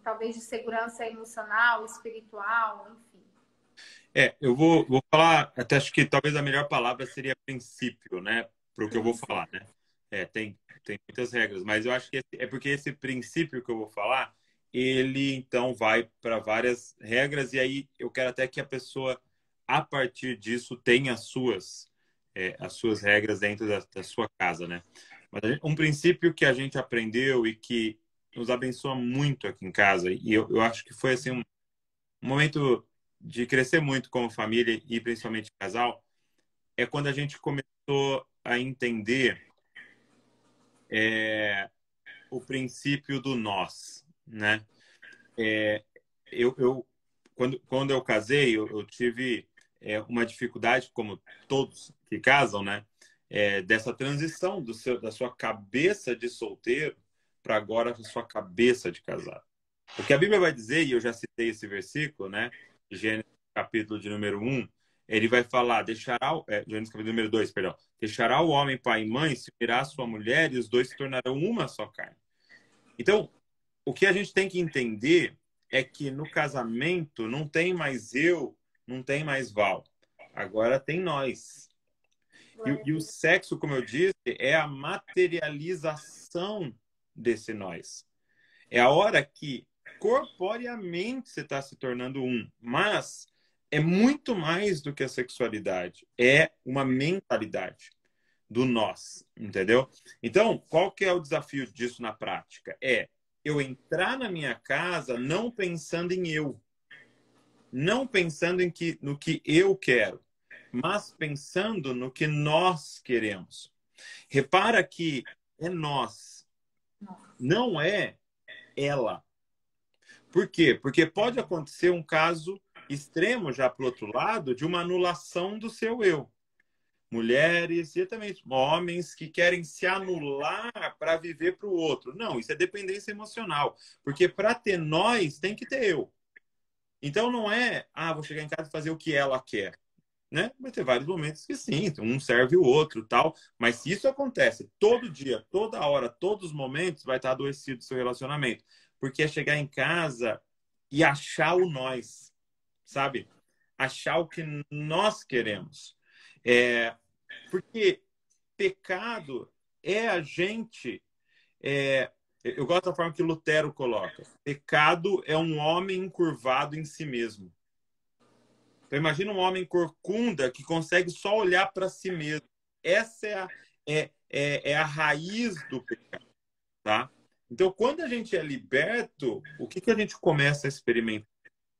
talvez de segurança emocional, espiritual, enfim? Eu vou falar, até acho que talvez a melhor palavra seria princípio, né? Para o que eu vou falar, né? Tem muitas regras, mas eu acho que é porque esse princípio que eu vou falar, ele então vai para várias regras, e aí eu quero até que a pessoa, a partir disso, tenha as suas regras dentro da sua casa, né? Mas um princípio que a gente aprendeu e que nos abençoa muito aqui em casa, e eu acho que foi assim um momento de crescer muito como família e principalmente casal, é quando a gente começou a entender o princípio do nós, né? Quando eu casei, eu tive uma dificuldade, como todos que casam, né? Dessa transição da sua cabeça de solteiro para agora a sua cabeça de casado. O que a Bíblia vai dizer, e eu já citei esse versículo, né? Gênesis capítulo de número 1, ele vai falar, Gênesis capítulo número 2, perdão, deixará o homem pai e mãe, se unirá à sua mulher e os dois se tornarão uma só carne. Então, o que a gente tem que entender é que no casamento não tem mais eu, não tem mais Val. Agora tem nós. E o sexo, como eu disse, é a materialização desse nós. É a hora que corporeamente você está se tornando um. Mas é muito mais do que a sexualidade. É uma mentalidade do nós, entendeu? Então, qual que é o desafio disso na prática? É eu entrar na minha casa não pensando em eu. Não pensando no que eu quero, mas pensando no que nós queremos. Repara que é nós, não é ela. Por quê? Porque pode acontecer um caso extremo já para o outro lado de uma anulação do seu eu. Mulheres e também homens que querem se anular para viver para o outro. Não, isso é dependência emocional. Porque para ter nós, tem que ter eu. Então não é, vou chegar em casa e fazer o que ela quer. Né? Vai ter vários momentos que sim, um serve o outro, tal. Mas se isso acontece todo dia, toda hora, todos os momentos, vai estar adoecido o seu relacionamento. Porque é chegar em casa e achar o nós, sabe? Achar o que nós queremos. Porque pecado é a gente. Eu gosto da forma que Lutero coloca. Pecado é um homem encurvado em si mesmo. Então, imagina um homem corcunda que consegue só olhar para si mesmo. Essa é a raiz do pecado, tá? Então, quando a gente é liberto, o que a gente começa a experimentar?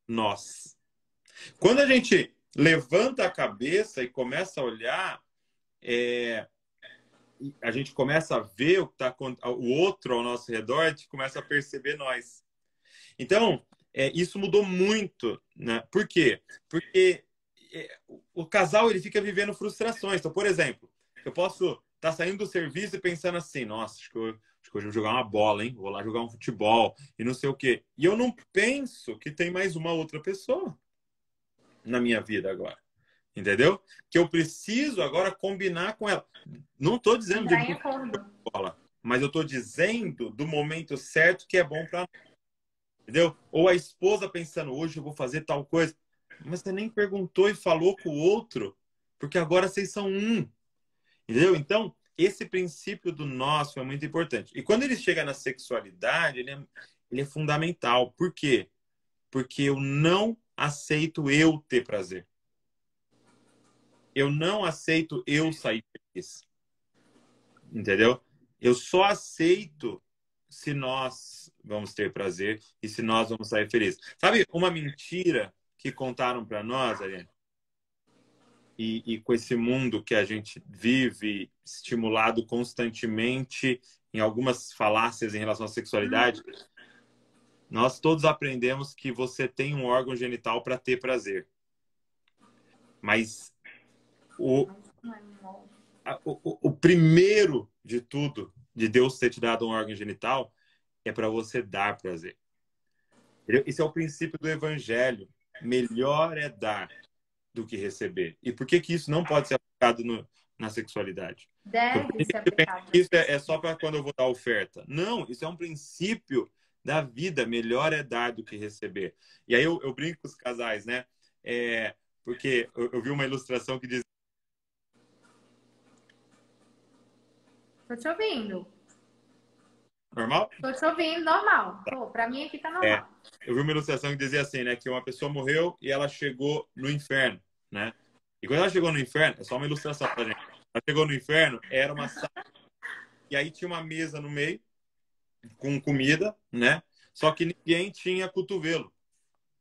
Nós. Quando a gente levanta a cabeça e começa a olhar, a gente começa a ver o que tá o outro ao nosso redor, a gente começa a perceber nós. Então, isso mudou muito, né? Por quê? Porque o casal ele fica vivendo frustrações. Então, por exemplo, eu posso estar saindo do serviço e pensando assim, nossa, acho que hoje eu vou jogar uma bola, hein? Vou lá jogar um futebol e não sei o quê. E eu não penso que tem mais uma outra pessoa na minha vida agora. Entendeu? Que eu preciso agora combinar com ela. Não estou dizendo de bola, mas eu estou dizendo do momento certo que é bom para nós. Entendeu? Ou a esposa pensando, hoje eu vou fazer tal coisa. Mas você nem perguntou e falou com o outro, porque agora vocês são um. Entendeu? Então, esse princípio do nosso é muito importante. E quando ele chega na sexualidade, ele é fundamental. Por quê? Porque eu não aceito eu ter prazer. Eu não aceito eu sair feliz. Entendeu? Eu só aceito se nós vamos ter prazer e se nós vamos sair felizes. Sabe uma mentira que contaram para nós, Ariane? E com esse mundo que a gente vive, estimulado constantemente em algumas falácias em relação à sexualidade, nós todos aprendemos que você tem um órgão genital para ter prazer. Mas o primeiro de tudo, de Deus ter te dado um órgão genital, é para você dar prazer. Esse é o princípio do evangelho. Melhor é dar do que receber. E por que isso não pode ser aplicado na sexualidade? Deve ser aplicado. Isso é só para quando eu vou dar oferta. Não, isso é um princípio da vida. Melhor é dar do que receber. E aí eu brinco com os casais, né? Porque eu vi uma ilustração que diz... Tô te ouvindo. Normal? Tô te ouvindo, normal. Pô, pra mim aqui tá normal. Eu vi uma ilustração que dizia assim, né? Que uma pessoa morreu e ela chegou no inferno, né? E quando ela chegou no inferno, é só uma ilustração pra gente. Ela chegou no inferno, era uma sala. E aí tinha uma mesa no meio, com comida, né? Só que ninguém tinha cotovelo,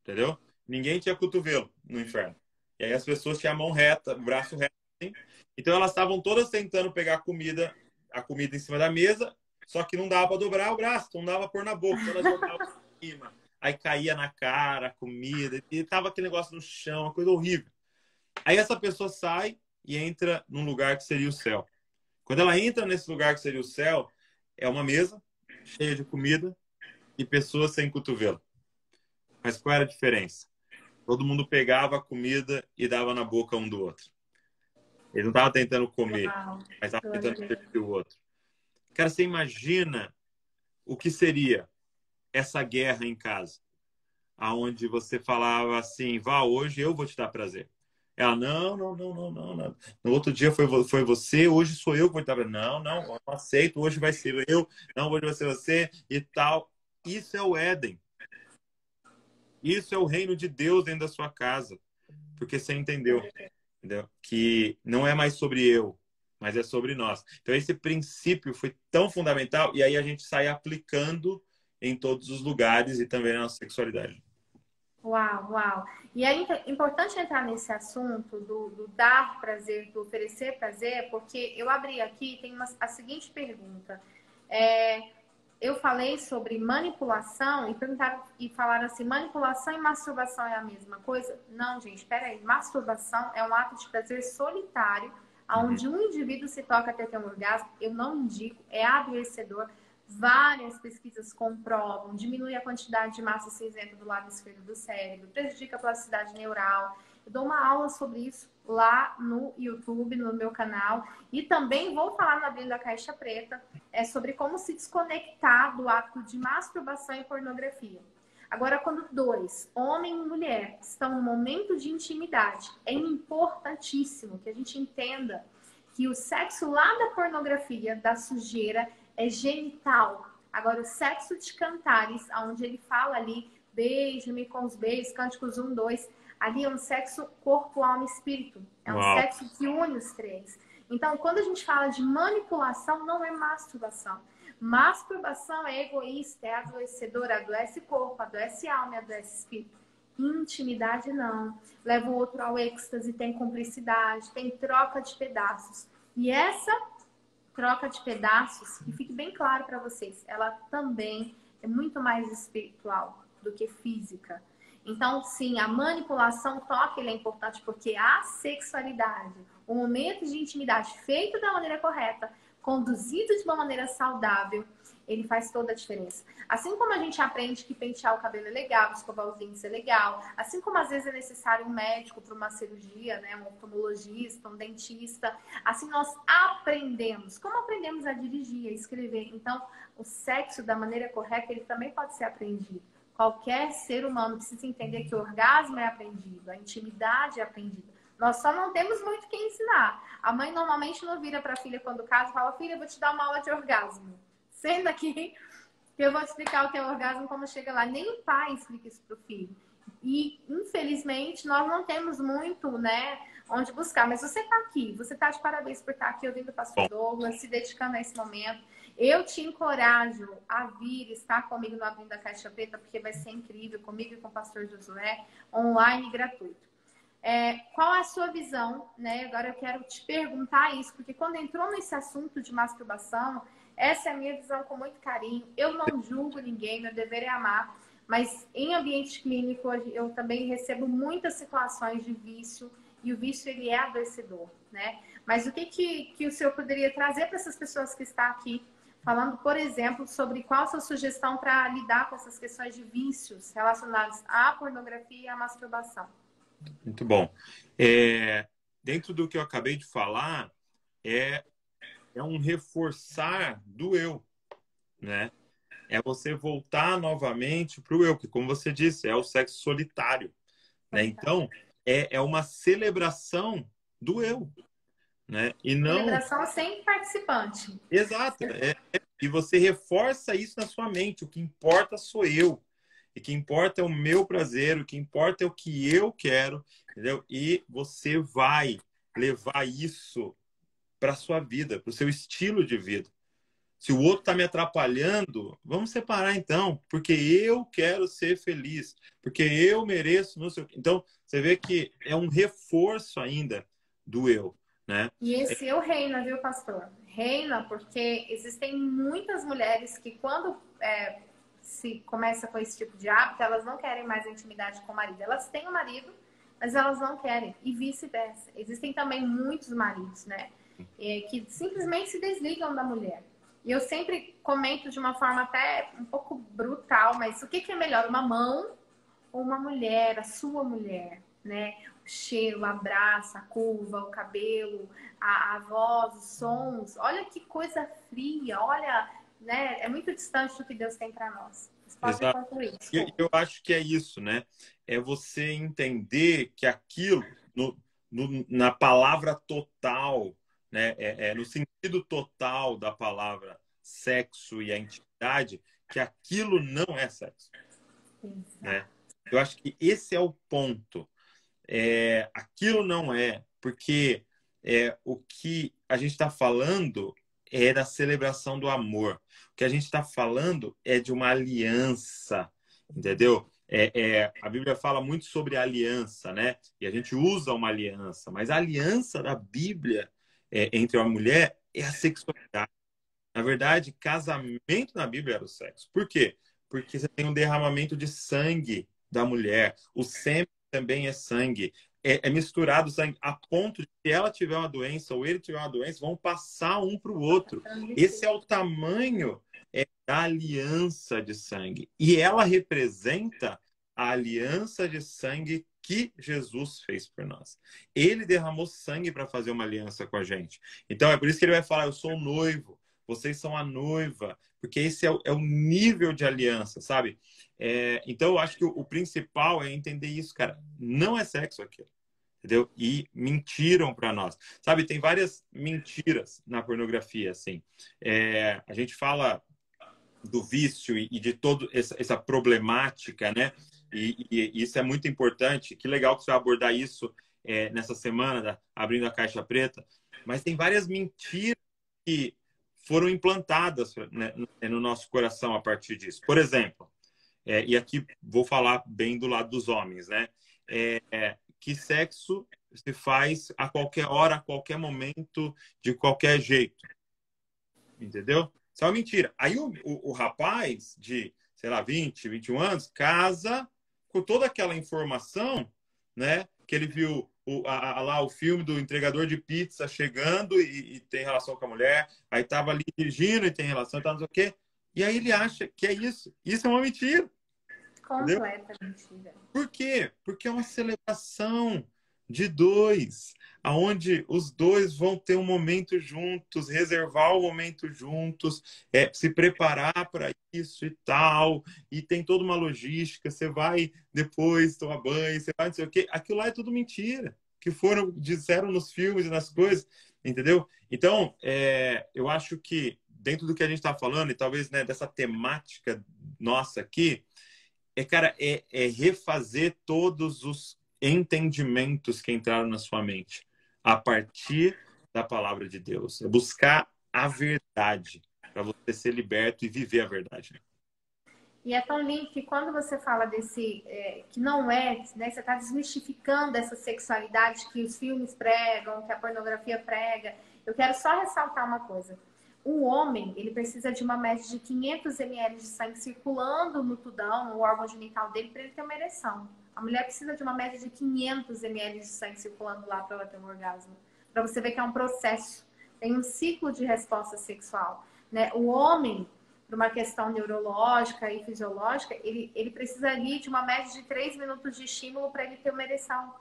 entendeu? Ninguém tinha cotovelo no inferno. E aí as pessoas tinham a mão reta, o braço reto, assim. Então elas estavam todas tentando pegar a comida em cima da mesa, só que não dava para dobrar o braço, não dava para pôr na boca. Então elas jogavam em cima. Aí caía na cara a comida, e tava aquele negócio no chão, uma coisa horrível. Aí essa pessoa sai e entra num lugar que seria o céu. Quando ela entra nesse lugar que seria o céu, é uma mesa cheia de comida e pessoas sem cotovelo. Mas qual era a diferença? Todo mundo pegava a comida e dava na boca um do outro. Ele não estava tentando comer, mas estava tentando servir o outro. Cara, você imagina o que seria essa guerra em casa? Aonde você falava assim, vá, hoje eu vou te dar prazer. Ela, não. No outro dia foi você, hoje sou eu que vou te dar prazer. Não, eu não aceito, hoje vai ser eu, não, hoje vai ser você e tal. Isso é o Éden. Isso é o reino de Deus dentro da sua casa. Porque você entendeu? Que não é mais sobre eu, mas é sobre nós. Então esse princípio foi tão fundamental e aí a gente sai aplicando em todos os lugares e também na nossa sexualidade. Uau. E é importante entrar nesse assunto do dar prazer, do oferecer prazer, porque eu abri aqui, tem a seguinte pergunta. eu falei sobre manipulação e perguntaram e falaram assim, manipulação e masturbação é a mesma coisa? Não, gente, peraí. Masturbação é um ato de prazer solitário, onde um indivíduo se toca até ter um orgasmo. Eu não indico, é adoecedor. Várias pesquisas comprovam, diminui a quantidade de massa cinzenta do lado esquerdo do cérebro, prejudica a plasticidade neural. Eu dou uma aula sobre isso lá no YouTube, no meu canal. E também vou falar no Abrindo a Caixa Preta sobre como se desconectar do ato de masturbação e pornografia. Agora, quando dois, homem e mulher, estão no momento de intimidade, é importantíssimo que a gente entenda que o sexo lá da pornografia, da sujeira, é genital. Agora, o sexo de Cantares, onde ele fala ali, beije-me com os beijos, cânticos 1, 2, ali é um sexo corpo, alma e espírito. É um sexo que une os três. Então, quando a gente fala de manipulação, não é masturbação. Masturbação é egoísta, é adoecedora, adoece corpo, adoece alma, adoece espírito. Intimidade não. Leva o outro ao êxtase, tem cumplicidade, tem troca de pedaços. E essa troca de pedaços, que fique bem claro para vocês, ela também é muito mais espiritual do que física. Então, sim, a manipulação toque ele é importante porque a sexualidade, o momento de intimidade feito da maneira correta, conduzido de uma maneira saudável, ele faz toda a diferença. Assim como a gente aprende que pentear o cabelo é legal, escovar os dentes é legal, assim como às vezes é necessário um médico para uma cirurgia, né, um oftalmologista, um dentista, assim nós aprendemos. Como aprendemos a dirigir, a escrever. Então, o sexo da maneira correta, ele também pode ser aprendido. Qualquer ser humano precisa entender que o orgasmo é aprendido, a intimidade é aprendida. Nós só não temos muito o que ensinar. A mãe normalmente não vira para a filha quando casa e fala, filha, eu vou te dar uma aula de orgasmo. Senta aqui que eu vou te explicar o teu orgasmo quando chega lá. Nem o pai explica isso pro filho. E, infelizmente, nós não temos muito, né, onde buscar. Mas você tá aqui. Você tá de parabéns por estar aqui ouvindo o pastor Douglas, se dedicando a esse momento. Eu te encorajo a vir estar comigo no Abrindo a Caixa Preta, porque vai ser incrível, comigo e com o pastor Josué, online e gratuito. Qual é a sua visão, né? Agora eu quero te perguntar isso, porque quando entrou nesse assunto de masturbação, essa é a minha visão com muito carinho. Eu não julgo ninguém, meu dever é amar, mas em ambiente clínico eu também recebo muitas situações de vício, e o vício ele é adoecedor, né? Mas o que o senhor poderia trazer para essas pessoas que estão aqui, falando, por exemplo, sobre qual a sua sugestão para lidar com essas questões de vícios relacionados à pornografia e à masturbação? Muito bom. Dentro do que eu acabei de falar, é um reforçar do eu, né? É você voltar novamente para o eu, que, como você disse, é o sexo solitário, né? Então, é uma celebração do eu, né? E não... Celebração sem participante. Exato. E você reforça isso na sua mente. O que importa sou eu. E o que importa é o meu prazer, o que importa é o que eu quero, entendeu? E você vai levar isso para a sua vida, para o seu estilo de vida. Se o outro está me atrapalhando, vamos separar então, porque eu quero ser feliz, porque eu mereço, não sei o quê. Então, você vê que é um reforço ainda do eu, né? E esse eu reina, viu, pastor? Reina porque existem muitas mulheres que quando se começa com esse tipo de hábito, elas não querem mais intimidade com o marido. Elas têm o marido, mas elas não querem. E vice-versa. Existem também muitos maridos, né? Que simplesmente se desligam da mulher. E eu sempre comento de uma forma até um pouco brutal, mas o que é melhor? Uma mão ou uma mulher, a sua mulher, né? O cheiro, o abraço, a curva, o cabelo, a voz, os sons. Olha que coisa fria, olha, né? É muito distante do que Deus tem para nós. Vocês podem concluir. Eu acho que é isso, né? É você entender que aquilo, na palavra total, né? No sentido total da palavra sexo e a intimidade, que aquilo não é sexo, né? Eu acho que esse é o ponto. Aquilo não é, porque o que a gente está falando é da celebração do amor. O que a gente está falando é de uma aliança, entendeu? A Bíblia fala muito sobre aliança, né? E a gente usa uma aliança, mas a aliança da Bíblia entre uma mulher é a sexualidade. Na verdade, casamento na Bíblia era o sexo. Por quê? Porque você tem um derramamento de sangue da mulher. O sêmen também é sangue. É misturado sangue a ponto de se ela tiver uma doença ou ele tiver uma doença, vão passar um para o outro. Esse é o tamanho da aliança de sangue. E ela representa a aliança de sangue que Jesus fez por nós. Ele derramou sangue para fazer uma aliança com a gente. Então é por isso que ele vai falar: eu sou o noivo, vocês são a noiva, porque esse é o nível de aliança, sabe? Então eu acho que o principal é entender isso, cara. Não é sexo aquilo. Entendeu? E mentiram para nós. Sabe, tem várias mentiras na pornografia, assim. A gente fala do vício e de toda essa problemática, né? E isso é muito importante. Que legal que você vai abordar isso nessa semana, abrindo a caixa preta. Mas tem várias mentiras que foram implantadas, né, no nosso coração a partir disso. Por exemplo, e aqui vou falar bem do lado dos homens, né? Que sexo se faz a qualquer hora, a qualquer momento, de qualquer jeito. Entendeu? Isso é uma mentira. Aí o rapaz de, sei lá, 20, 21 anos, casa com toda aquela informação, né? Que ele viu lá o filme do entregador de pizza chegando e tem relação com a mulher, aí tava ali dirigindo e tem relação, tá, não sei o quê. E aí ele acha que é isso. Isso é uma mentira. Completa mentira. Por quê? Porque é uma celebração de dois, aonde os dois vão ter um momento juntos, reservar o momento juntos, se preparar para isso e tal, e tem toda uma logística. Você vai depois tomar banho, você vai não sei o quê. Aquilo lá é tudo mentira, que disseram nos filmes e nas coisas, entendeu? Então, eu acho que dentro do que a gente está falando, e talvez, né, dessa temática nossa aqui, cara, refazer todos os entendimentos que entraram na sua mente a partir da palavra de Deus. É buscar a verdade para você ser liberto e viver a verdade. E é tão lindo que quando você fala desse, que não é, né, você está desmistificando essa sexualidade que os filmes pregam, que a pornografia prega. Eu quero só ressaltar uma coisa. O homem, ele precisa de uma média de 500 ml de sangue circulando no tudão, no órgão genital dele, para ele ter uma ereção. A mulher precisa de uma média de 500 ml de sangue circulando lá para ela ter um orgasmo. Para você ver que é um processo. Tem um ciclo de resposta sexual, né? O homem, por uma questão neurológica e fisiológica, ele precisa ali de uma média de 3 minutos de estímulo para ele ter uma ereção.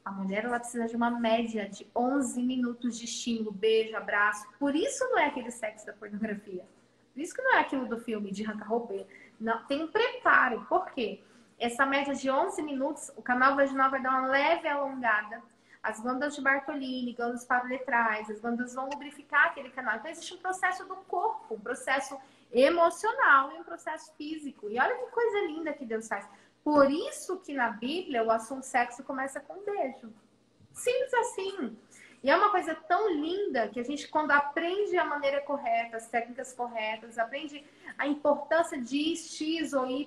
A mulher, ela precisa de uma média de 11 minutos de estímulo, beijo, abraço. Por isso não é aquele sexo da pornografia. Por isso que não é aquilo do filme de arrancar roupa. Não, tem um preparo. Por quê? Essa média de 11 minutos, o canal vaginal vai dar uma leve alongada. As glândulas de Bartolini, glândulas paroletrais, as glândulas vão lubrificar aquele canal. Então, existe um processo do corpo, um processo emocional e um processo físico. E olha que coisa linda que Deus faz. Por isso que na Bíblia o assunto sexo começa com um beijo. Simples assim. E é uma coisa tão linda que a gente, quando aprende a maneira correta, as técnicas corretas, aprende a importância de X ou Y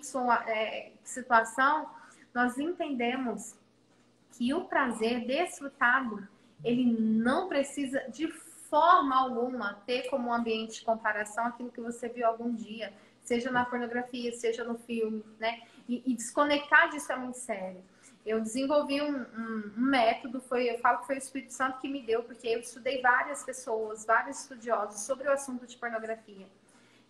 situação, nós entendemos que o prazer desfrutado, ele não precisa de forma alguma ter como ambiente de comparação aquilo que você viu algum dia, seja na pornografia, seja no filme, né? E desconectar disso é muito sério. Eu desenvolvi um método, eu falo que foi o Espírito Santo que me deu, porque eu estudei várias pessoas, vários estudiosos sobre o assunto de pornografia.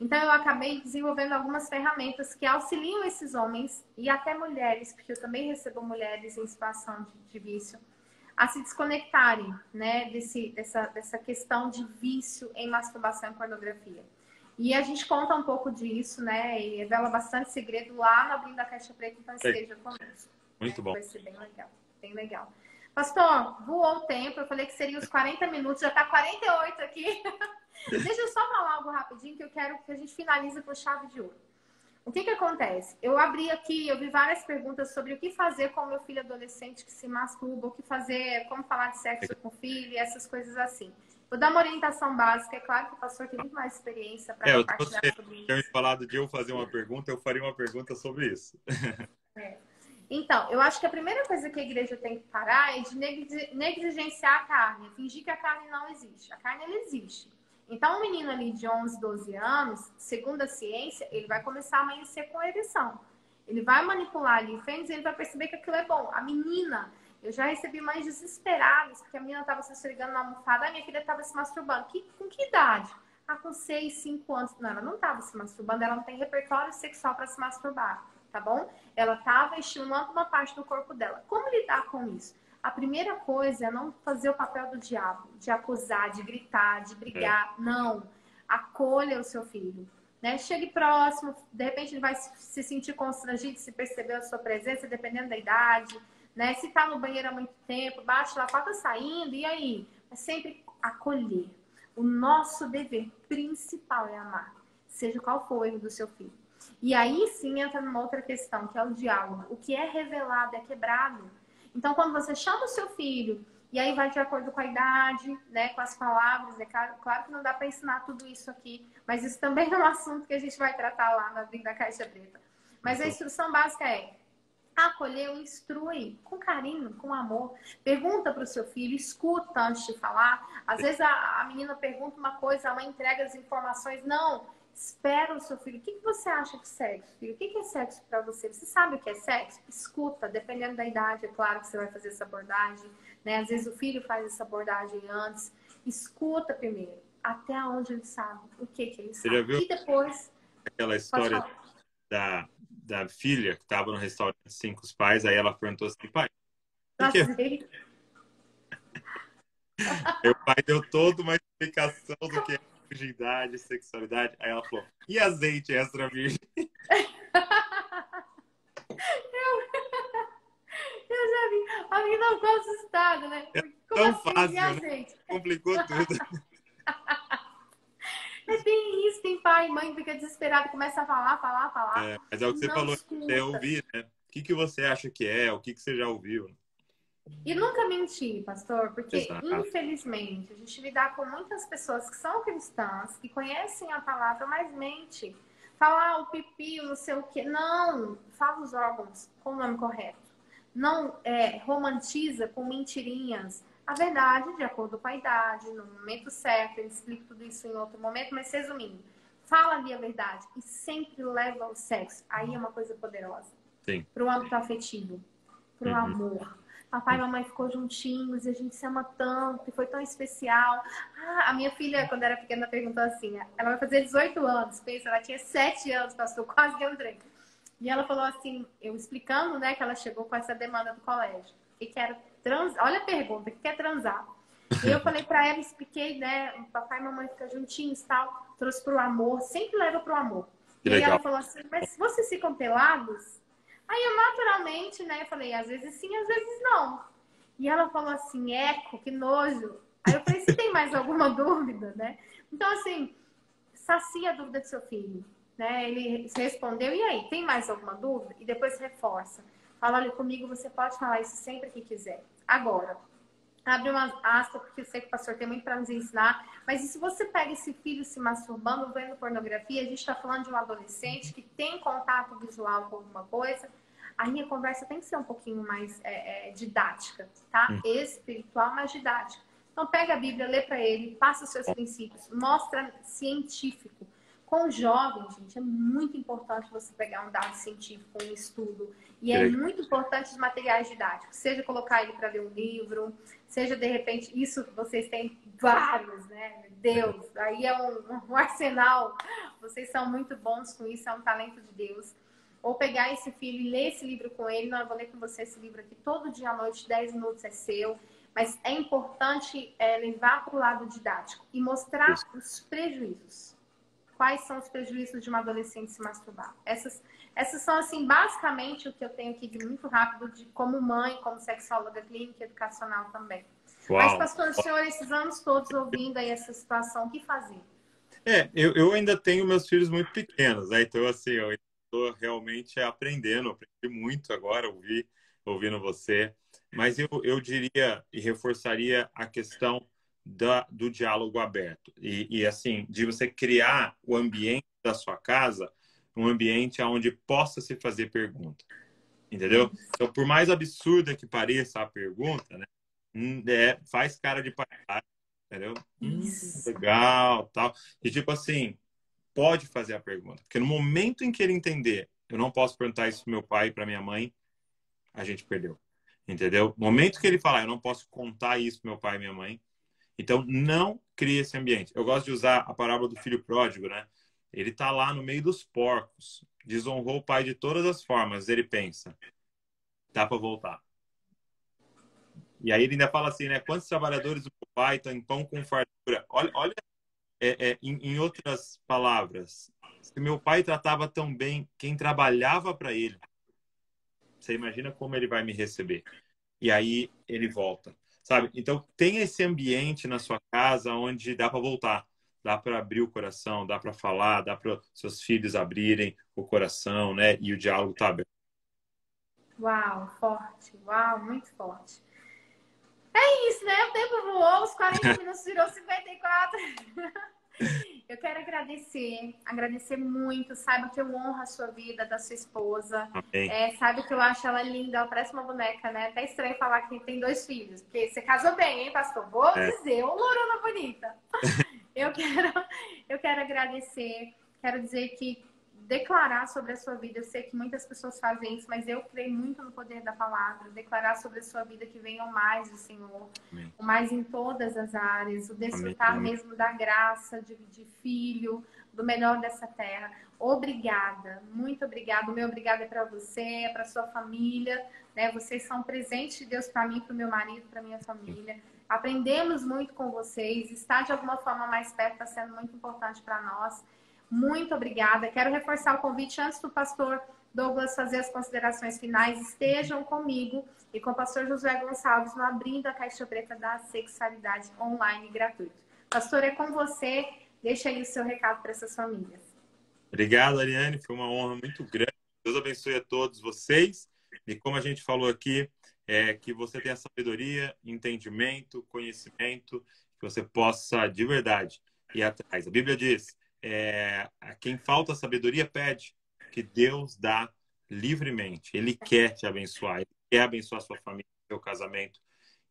Então eu acabei desenvolvendo algumas ferramentas que auxiliam esses homens e até mulheres, porque eu também recebo mulheres em situação de vício, a se desconectarem, né, dessa questão de vício em masturbação e pornografia. E a gente conta um pouco disso, né, e revela bastante segredo lá no Abrindo a Caixa Preta, então esteja conosco. Muito bom. Vai ser bem legal, bem legal. Pastor, voou o tempo, eu falei que seria os 40 minutos, já está 48 aqui. Deixa eu só falar algo rapidinho que eu quero que a gente finalize com chave de ouro. O que acontece? Eu abri aqui, eu vi várias perguntas sobre o que fazer com o meu filho adolescente que se masturba, o que fazer, como falar de sexo com o filho, essas coisas assim. Vou dar uma orientação básica, é claro que o pastor tem muito mais experiência para compartilhar sobre isso. Se eu me falado de eu fazer uma pergunta, eu faria uma pergunta sobre isso. Então, eu acho que a primeira coisa que a igreja tem que parar é de negligenciar a carne, fingir que a carne não existe. A carne, ela existe. Então, um menino ali de 11, 12 anos, segundo a ciência, ele vai começar a amanhecer com ereção. Ele vai manipular ali o pênis e ele vai perceber que aquilo é bom. A menina, eu já recebi mães desesperadas, porque a menina estava se esfregando na almofada, a minha filha estava se masturbando. Com que idade? Ah, com 6, 5 anos. Não, ela não estava se masturbando, ela não tem repertório sexual para se masturbar, tá bom? Ela estava estimulando uma parte do corpo dela. Como lidar com isso? A primeira coisa é não fazer o papel do diabo, de acusar, de gritar, de brigar. Não. Acolha o seu filho. Né? Chegue próximo, de repente ele vai se sentir constrangido se perceber a sua presença, dependendo da idade. Né? Se está no banheiro há muito tempo, bate lá, tá saindo, e aí? É sempre acolher. O nosso dever principal é amar, seja qual for o erro do seu filho. E aí sim entra numa outra questão, que é o diálogo. O que é revelado é quebrado. Então, quando você chama o seu filho, e aí vai de acordo com a idade, né, com as palavras, é claro que não dá para ensinar tudo isso aqui, mas isso também é um assunto que a gente vai tratar lá na Vinda Caixa Preta. Mas a instrução básica é acolher, instrui, com carinho, com amor. Pergunta para o seu filho, escuta antes de falar. Às vezes a menina pergunta uma coisa, a mãe entrega as informações. Não, espera o seu filho. O que você acha de sexo, filho? O que é sexo para você? Você sabe o que é sexo? Escuta, dependendo da idade, é claro que você vai fazer essa abordagem. Né? Às vezes o filho faz essa abordagem antes. Escuta primeiro, até onde ele sabe, o que ele sabe. Você já viu E depois... aquela história da filha que estava no restaurante assim com os pais, aí ela perguntou assim, pai, o que é? Meu pai deu toda uma explicação do que é virgindade, sexualidade. Aí ela falou, e azeite extra virgem? Eu já vi. A menina ficou assustada, né? É Como tão assim? fácil, E a né? gente? Complicou tudo. É bem isso, tem pai e mãe que fica desesperado, começa a falar. Mas é o que você Não falou, é escuta. ouvir, né? O que você acha que é? O que você já ouviu? E nunca mentir, pastor, porque Exato. infelizmente a gente lidar com muitas pessoas que são cristãs, que conhecem a palavra, mas mente. Falar o pipi, o não sei o quê. Não, fala os órgãos com o nome correto. Não romantiza com mentirinhas. A verdade, de acordo com a idade, no momento certo, eu explico tudo isso em outro momento, mas resumindo, fala ali a verdade e sempre leva ao sexo. Aí é uma coisa poderosa. Sim. Para o âmbito afetivo, para o amor. Papai e mamãe ficou juntinhos e a gente se ama tanto e foi tão especial. Ah, a minha filha, quando era pequena, perguntou assim, ela vai fazer 18 anos, pensa, ela tinha 7 anos, pastor, quase deu um trem. E ela falou assim, eu explicando, né, que ela chegou com essa demanda do colégio. O que era transar? Olha a pergunta, o que é transar? E eu falei pra ela, expliquei, né, o papai e mamãe ficam juntinhos e tal, trouxe pro amor, sempre leva pro amor. Que E aí legal. ela falou assim, mas vocês ficam pelados? Aí eu naturalmente, né, eu falei, às vezes sim, às vezes não. E ela falou assim, eco, que nojo. Aí eu falei, você tem mais alguma dúvida, né? Então, assim, sacia a dúvida do seu filho, né? Ele respondeu, e aí, tem mais alguma dúvida? E depois reforça. Fala, olha, comigo você pode falar isso sempre que quiser. Agora, abre uma aspa, porque eu sei que o pastor tem muito para nos ensinar, mas e se você pega esse filho se masturbando, vendo pornografia, a gente está falando de um adolescente que tem contato visual com alguma coisa, aí a conversa tem que ser um pouquinho mais didática, tá? Espiritual, mas didática. Então pega a Bíblia, lê para ele, passa os seus princípios, mostra científico. Com jovens, gente, é muito importante você pegar um dado científico, um estudo. E é muito importante os materiais didáticos. Seja colocar ele para ler um livro, seja, de repente, isso vocês têm vários, né? Meu Deus, aí é um arsenal. Vocês são muito bons com isso, é um talento de Deus. Ou pegar esse filho e ler esse livro com ele. Não, eu vou ler com você esse livro aqui todo dia à noite, 10 minutos é seu. Mas é importante levar para o lado didático e mostrar os prejuízos. Quais são os prejuízos de uma adolescente se masturbar? Essas são, assim, basicamente o que eu tenho aqui de muito rápido, de como mãe, como sexóloga clínica e educacional também. Uau. Mas, pastor, o senhor, esses anos todos ouvindo aí essa situação, o que fazer? Eu ainda tenho meus filhos muito pequenos, né? Então, assim, eu estou realmente aprendendo, aprendi muito agora, ouvindo você. Mas eu diria e reforçaria a questão do diálogo aberto. E, assim, de você criar o ambiente da sua casa, um ambiente onde possa se fazer pergunta. Entendeu? Então, por mais absurda que pareça a pergunta, né? Faz cara de paisagem, Entendeu? Isso. Legal, tal. E tipo assim, pode fazer a pergunta. Porque no momento em que ele entender, eu não posso perguntar isso pro meu pai e pra minha mãe, a gente perdeu. Entendeu? No momento que ele falar, eu não posso contar isso pro meu pai e minha mãe, então não crie esse ambiente. Eu gosto de usar a parábola do filho pródigo, né? Ele tá lá no meio dos porcos, desonrou o pai de todas as formas. Ele pensa, dá para voltar. E aí ele ainda fala assim, né? Quantos trabalhadores do meu pai têm pão com fartura? Olha, em outras palavras, se meu pai tratava tão bem quem trabalhava para ele, você imagina como ele vai me receber? E aí ele volta, sabe? Então tem esse ambiente na sua casa onde dá para voltar, dá para abrir o coração, dá para falar, dá para seus filhos abrirem o coração, né? E o diálogo tá aberto. Uau, forte. Uau, muito forte. É isso, né? O tempo voou, os 40 minutos virou 54. Eu quero agradecer muito. Saiba que eu honro a sua vida, da sua esposa. Amém. Sabe que eu acho ela linda, ela parece uma boneca, né? Até estranho falar que tem 2 filhos, porque você casou bem, hein, pastor? Vou É, dizer, ô lorona bonita. Eu quero, eu quero agradecer, quero dizer que declarar sobre a sua vida, eu sei que muitas pessoas fazem isso, mas eu creio muito no poder da palavra, declarar sobre a sua vida que venha o mais do Senhor, amém. o mais em todas as áreas, o Amém. desfrutar Amém. mesmo da graça de filho, do melhor dessa terra. Obrigada, muito obrigada. O meu obrigado é para você, é para sua família, né? Vocês são um presente de Deus para mim, para o meu marido, para minha família. Aprendemos muito com vocês. Estar de alguma forma mais perto está sendo muito importante para nós. Muito obrigada. Quero reforçar o convite antes do pastor Douglas fazer as considerações finais. Estejam comigo e com o pastor Josué Gonçalves no Abrindo a Caixa Preta da Sexualidade online gratuito. Pastor, é com você. Deixa aí o seu recado para essas famílias. Obrigado, Ariane. Foi uma honra muito grande. Deus abençoe a todos vocês. E como a gente falou aqui, que você tenha sabedoria, entendimento, conhecimento, que você possa de verdade ir atrás. A Bíblia diz: a quem falta sabedoria pede, que Deus dá livremente. Ele quer te abençoar, ele quer abençoar a sua família, seu casamento.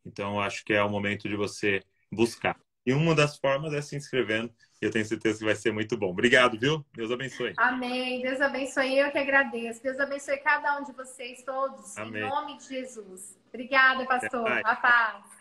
Então, eu acho que é o momento de você buscar. E uma das formas é se inscrevendo. Eu tenho certeza que vai ser muito bom. Obrigado, viu? Deus abençoe. Amém. Deus abençoe. Eu que agradeço. Deus abençoe cada um de vocês todos. Em Amém. nome de Jesus. Obrigada, Até pastor. mais. A paz.